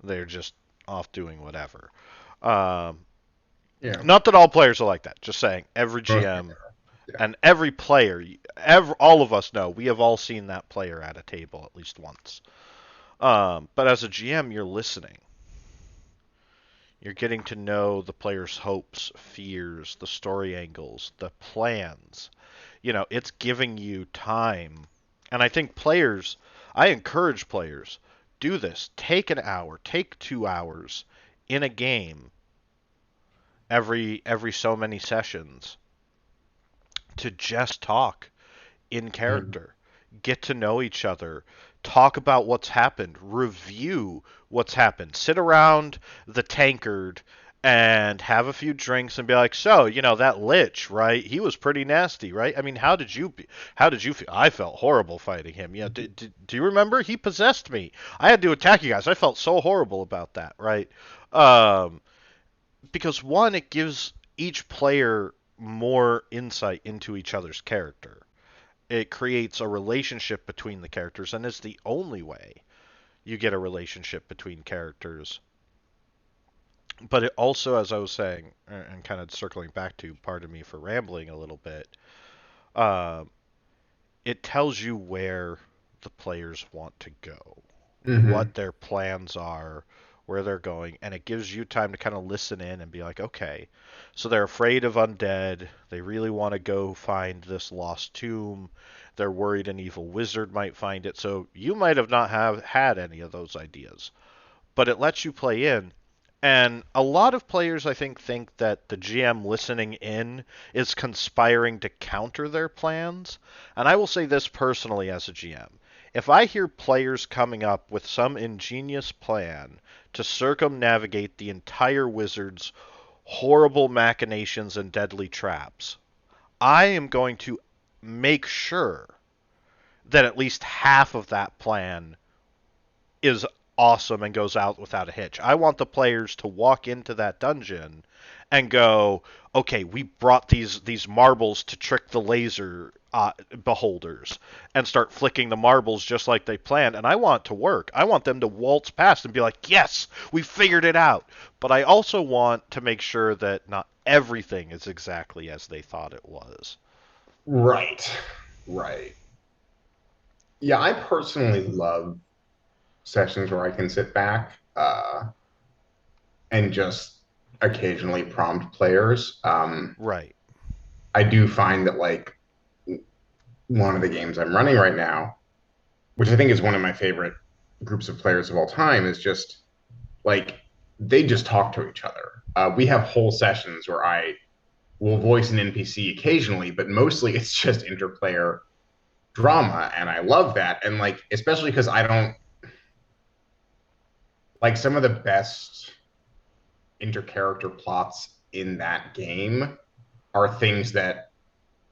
they're just off doing whatever. Um, Yeah, Not that all players are like that. Just saying, every most people. GM Yeah. and every player, all of us know, we have all seen that player at a table at least once. But as a GM, you're listening. You're getting to know the player's hopes, fears, the story angles, the plans. It's giving you time. And I think I encourage players, do this. Take an hour, take 2 hours in a game every so many sessions to just talk in Mhm. character, get to know each other, talk about what's happened, review what's happened, sit around the tankard and have a few drinks and be like, so, that lich, right? He was pretty nasty, right? I mean, how did you feel? I felt horrible fighting him. Yeah, do you remember? He possessed me. I had to attack you guys. I felt so horrible about that, right? Um, because one, it gives each player more insight into each other's character. It creates a relationship between the characters, and it's the only way you get a relationship between characters But it also, as I was saying, and kind of circling back to, pardon me for rambling a little bit, uh, it tells you where the players want to go, Hmm. what their plans are, where they're going, and it gives you time to kind of listen in and be like, okay, so they're afraid of undead. They really want to go find this lost tomb. They're worried an evil wizard might find it. So you might have not have had any of those ideas, but it lets you play in. And a lot of players, I think that the GM listening in is conspiring to counter their plans. And I will say this personally as a GM. If I hear players coming up with some ingenious plan to circumnavigate the entire wizard's horrible machinations and deadly traps, I am going to make sure that at least half of that plan is awesome and goes out without a hitch. I want the players to walk into that dungeon and go, okay, we brought these marbles to trick the laser beholders, and start flicking the marbles just like they planned. And I want it to work. I want them to waltz past and be like, yes, we figured it out. But I also want to make sure that not everything is exactly as they thought it was. Right. Right. Yeah, I personally love sessions where I can sit back and just occasionally prompt players. Right. I do find that like one of the games I'm running right now, which I think is one of my favorite groups of players of all time, is just like they just talk to each other. We have whole sessions where I will voice an NPC occasionally, but mostly it's just interplayer drama, and I love that. And like especially because I don't like some of the best intercharacter plots in that game are things that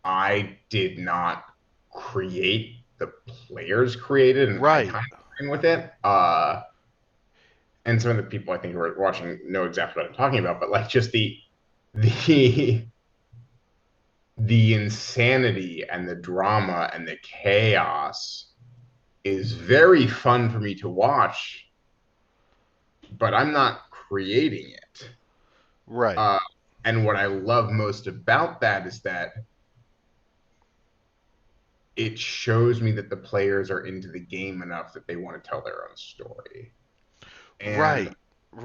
I did not create. The players created, and I Right. kind of agree with it. And some of the people I think who are watching know exactly what I'm talking about. But like just the the insanity and the drama and the chaos is very fun for me to watch, but I'm not creating it. Right. Uh, and what I love most about that is that it shows me that the players are into the game enough that they want to tell their own story. And Right.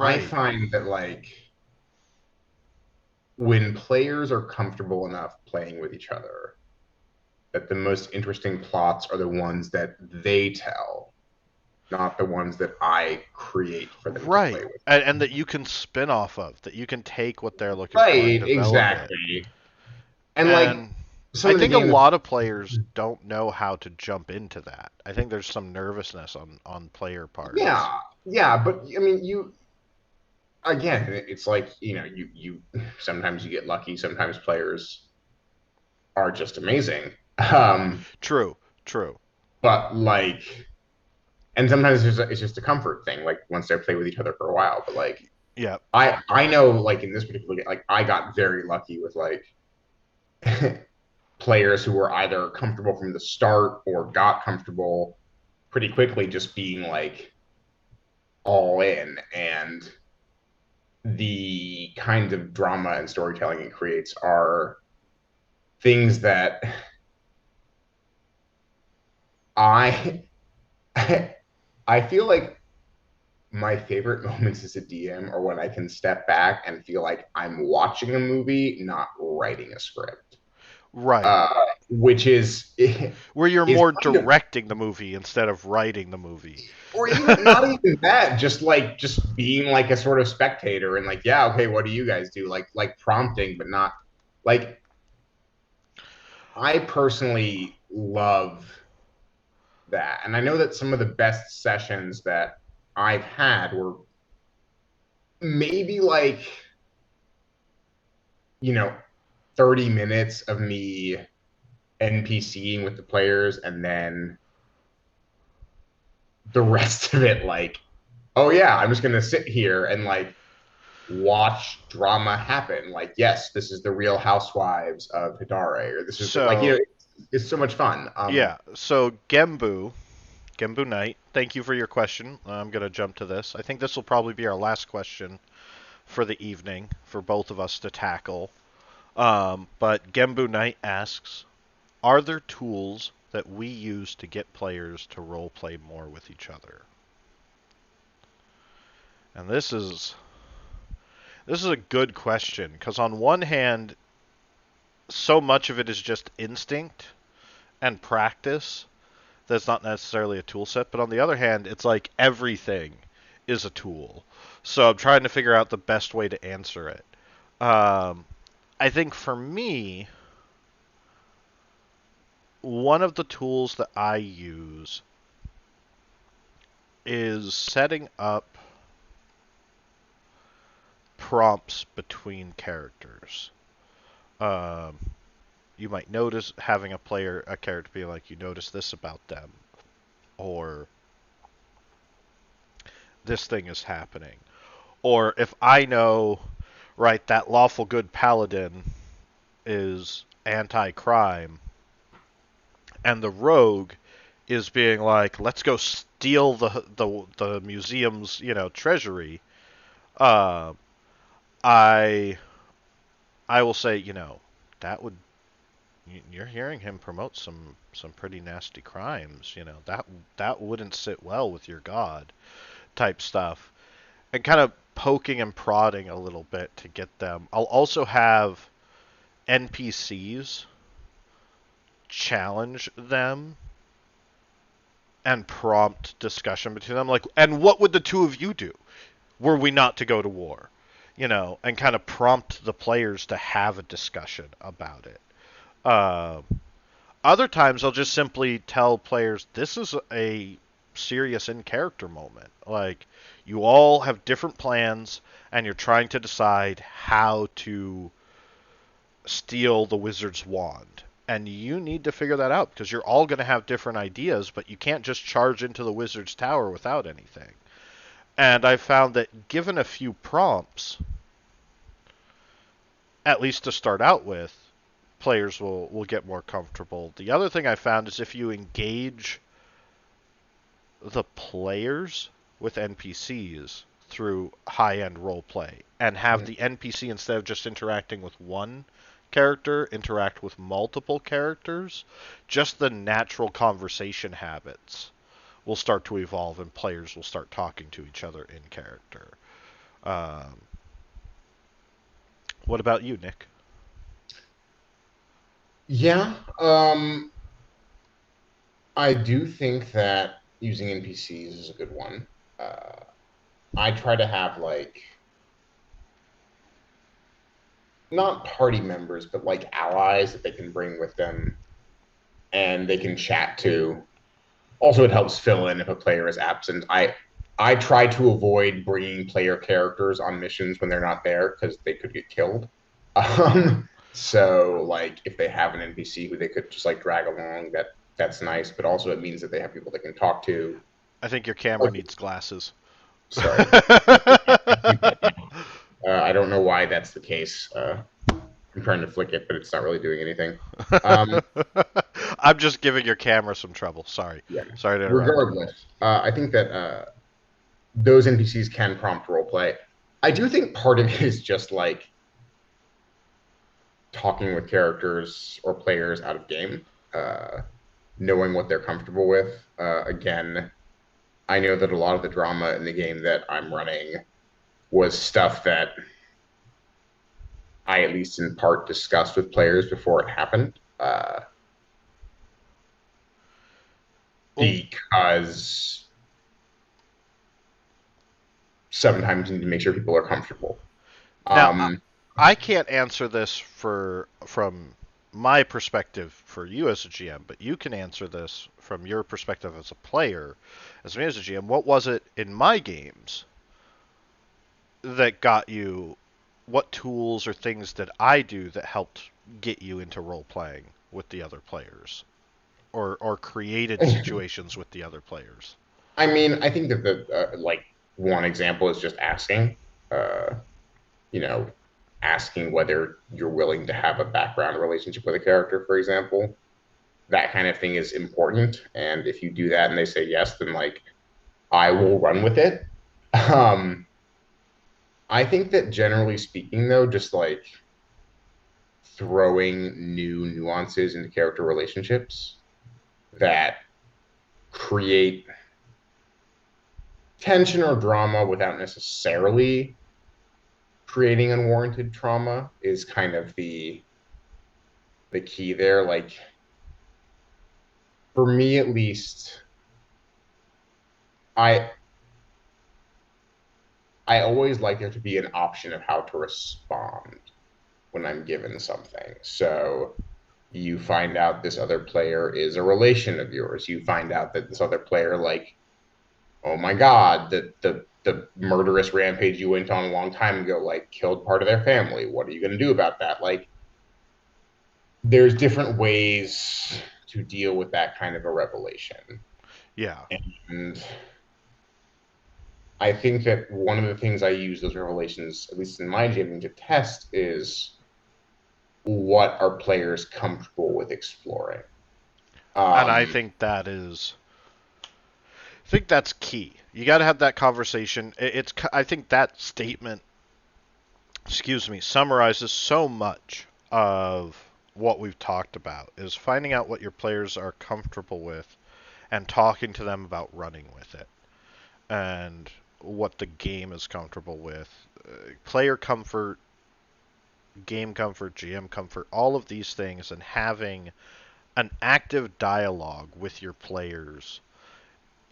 I Right. find that like when players are comfortable enough playing with each other, that the most interesting plots are the ones that they tell, not the ones that I create for them to play Right. with. And that you can spin off of, that you can take what they're looking for and Right, develop it. exactly. And like And some I of the think a games, lot of players don't know how to jump into that. I think there's some nervousness on player parts. yeah, yeah, but I mean, you again, it's like you sometimes you get lucky, sometimes players are just amazing. True. True. But like, and sometimes it's just a comfort thing. Like once they play with each other for a while, but like Yeah. I know like in this particular game, like I got very lucky with like players who were either comfortable from the start or got comfortable pretty quickly, just being like all in. And the kinds of drama and storytelling it creates are things that I I feel like my favorite moments as a DM are when I can step back and feel like I'm watching a movie, not writing a script. Right. Uh, which Where you're is more kind of, directing the movie instead of writing the movie. or even not even that, just like just being like a sort of spectator and like, yeah, okay, what do you guys do? Like prompting, but not like I personally love that. And I know that some of the best sessions that I've had were maybe like, you know, 30 minutes of me NPCing with the players and then the rest of it like, oh yeah, I'm just gonna sit here and like watch drama happen. Like, yes, this is the real housewives of Hidare, or this is like, So, it's so much fun. yeah. So Gembu Knight, thank you for your question. I'm going to jump to this. I think this will probably be our last question for the evening for both of us to tackle. But Gembu Knight asks, are there tools that we use to get players to roleplay more with each other? And this is a good question because on one hand, so much of it is just instinct and practice that's not necessarily a tool set, but on the other hand, it's like everything is a tool. So I'm trying to figure out the best way to answer it. Um, I think for me, one of the tools that I use is setting up prompts between characters. Um, you might notice having a character be like, you notice this about them, or this thing is happening. Or if I know, right, that lawful good paladin is anti-crime, and the rogue is being like, let's go steal the museum's treasury. Uh, I I will say that would you're hearing him promote some pretty nasty crimes. That wouldn't sit well with your god type stuff, and kind of poking and prodding a little bit to get them. I'll also have NPCs challenge them and prompt discussion between them. Like, and what would the two of you do were we not to go to war? And kind of prompt the players to have a discussion about it. Uh, Other times, I'll just simply tell players this is a serious in character moment. Like, you all have different plans, and you're trying to decide how to steal the wizard's wand. And you need to figure that out because you're all going to have different ideas, but you can't just charge into the wizard's tower without anything. And I found that given a few prompts, at least to start out with, players will get more comfortable. The other thing I found is if you engage the players with NPCs through high-end role play and have the NPC, instead of just interacting with one character, interact with multiple characters, just the natural conversation habits will start to evolve and players will start talking to each other in character. Um, what about you, Nick? Yeah, I do think that using NPCs is a good one. Uh, I try to have like not party members, but like allies that they can bring with them and they can chat to. Also, it helps fill in if a player is absent. I try to avoid bringing player characters on missions when they're not there because they could get killed. So like if they have an NPC who they could just like drag along, that's nice. But also it means that they have people they can talk to. I think your camera needs glasses. Sorry, I don't know why that's the case. I'm trying to flick it, but it's not really doing anything. Um, I'm just giving your camera some trouble. Sorry. yeah. Sorry to interrupt. Regardless, I think that those NPCs can prompt roleplay. I do think part of it is just like talking with characters or players out of game, knowing what they're comfortable with. Again, I know that a lot of the drama in the game that I'm running was stuff that I, at least in part, discussed with players before it happened. Well, Because sometimes you need to make sure people are comfortable. now Um, I can't answer this from my perspective for you as a GM, but you can answer this from your perspective as a player. As me as a GM, what was it in my games that got you? What tools or things did I do that helped get you into role playing with the other players, or created situations with the other players? I mean, I think that the like one example is just asking. Uh, you know, asking whether you're willing to have a background relationship with a character, for example. That kind of thing is important. And if you do that and they say yes, then like I will run with it. Um, I think that generally speaking, though, just like throwing new nuances into character relationships that create tension or drama without necessarily creating unwarranted trauma is kind of the key there. Like for me at least, I I always like there to be an option of how to respond when I'm given something. So you find out this other player is a relation of yours. You find out that this other player, like, oh my God, the murderous rampage you went on a long time ago, like killed part of their family. What are you going to do about that? Like, there's different ways to deal with that kind of a revelation. Yeah. And I think that one of the things I use those revelations, at least in my jamming, to test is what are players comfortable with exploring. And I Um, think that is I think that's key. You got to have that conversation. I think that statement, excuse me, summarizes so much of what we've talked about is finding out what your players are comfortable with and talking to them about running with it and what the game is comfortable with. Player comfort, game comfort, GM comfort, all of these things, and having an active dialogue with your players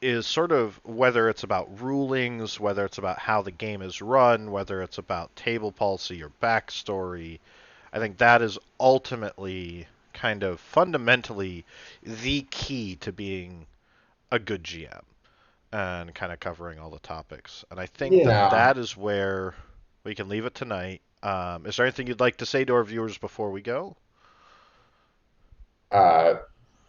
is sort of whether it's about rulings, whether it's about how the game is run, whether it's about table policy or backstory. I think that is ultimately kind of fundamentally the key to being a good GM and kind of covering all the topics. And I think that yeah. that is where we can leave it tonight. Is there anything you'd like to say to our viewers before we go? Uh,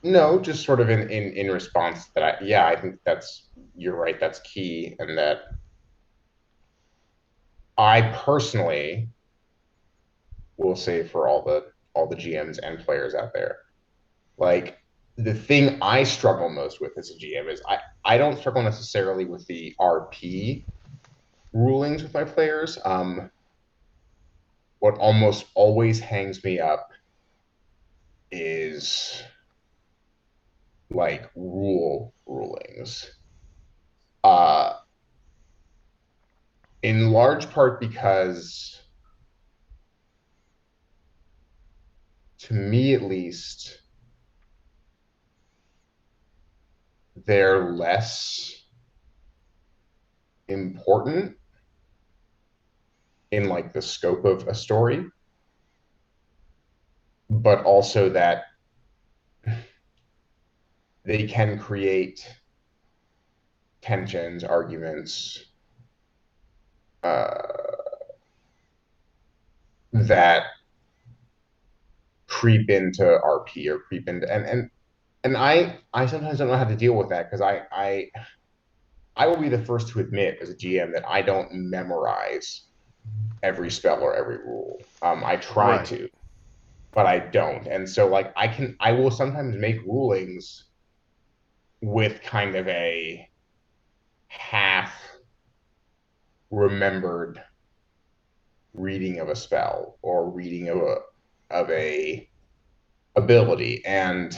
no, just sort of in response to that. Yeah, I think that's you're right. That's key, and that I personally will say for all the GMs and players out there, like the thing I struggle most with as a GM is I don't struggle necessarily with the RP rulings with my players. What almost always hangs me up is like rule rulings. Uh, in large part because, to me at least, they're less important in like the scope of a story, but also that they can create tensions, arguments that creep into RP or creep into and I sometimes don't know how to deal with that because I will be the first to admit as a GM that I don't memorize every spell or every rule. I try Right. to, but I don't. And so like I will sometimes make rulings with kind of a half remembered reading of a spell or reading of a ability. And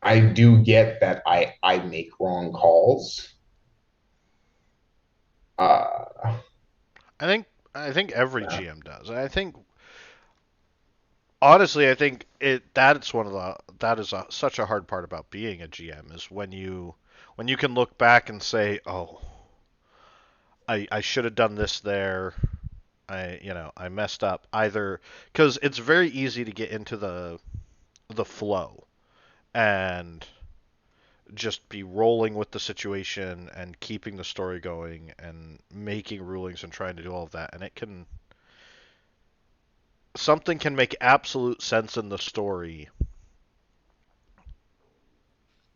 I do get that I make wrong calls. Uh I think every GM does. I think honestly, I think that's one of the that is such a hard part about being a GM is when you can look back and say, "Oh, I should have done this there. I messed up." Either because it's very easy to get into the flow and just be rolling with the situation and keeping the story going and making rulings and trying to do all of that, and it can something can make absolute sense in the story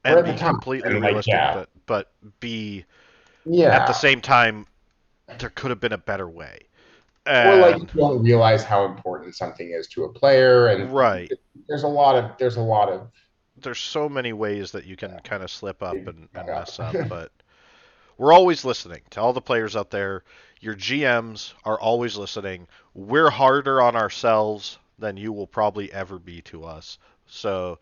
or and at the be time. completely And like realistic, yeah. but be at the Yeah. same time there could have been a better way. Or like you And don't realize how important something is to a player and right, there's a lot of there's so many ways that you can kind of slip up big and fuck mess up. up, but we're always listening to all the players out there. Your GMs are always listening. We're harder on ourselves than you will probably ever be to us. So,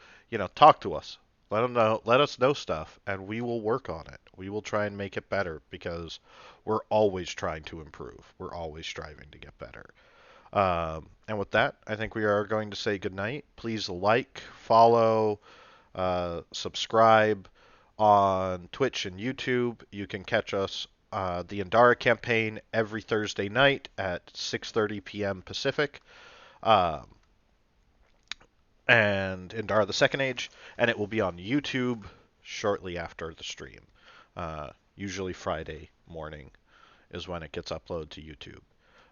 talk to us. Let us know stuff, and we will work on it. We will try and make it better because we're always trying to improve. We're always striving to get better. And with that, I think we are going to say goodnight. Please like, follow, subscribe on Twitch and YouTube. You can catch us the Indara campaign every Thursday night at 6:30 p.m. Pacific, uh, and Indara the Second Age, and it will be on YouTube shortly after the stream. Usually Friday morning is when it gets uploaded to YouTube.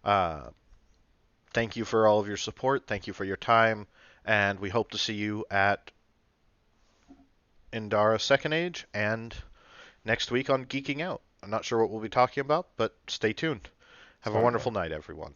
Uh, Thank you for all of your support. Thank you for your time, and we hope to see you at Indara Second Age and next week on Geeking Out. I'm not sure what we'll be talking about, but stay tuned. Have a Sounds wonderful good. night, everyone.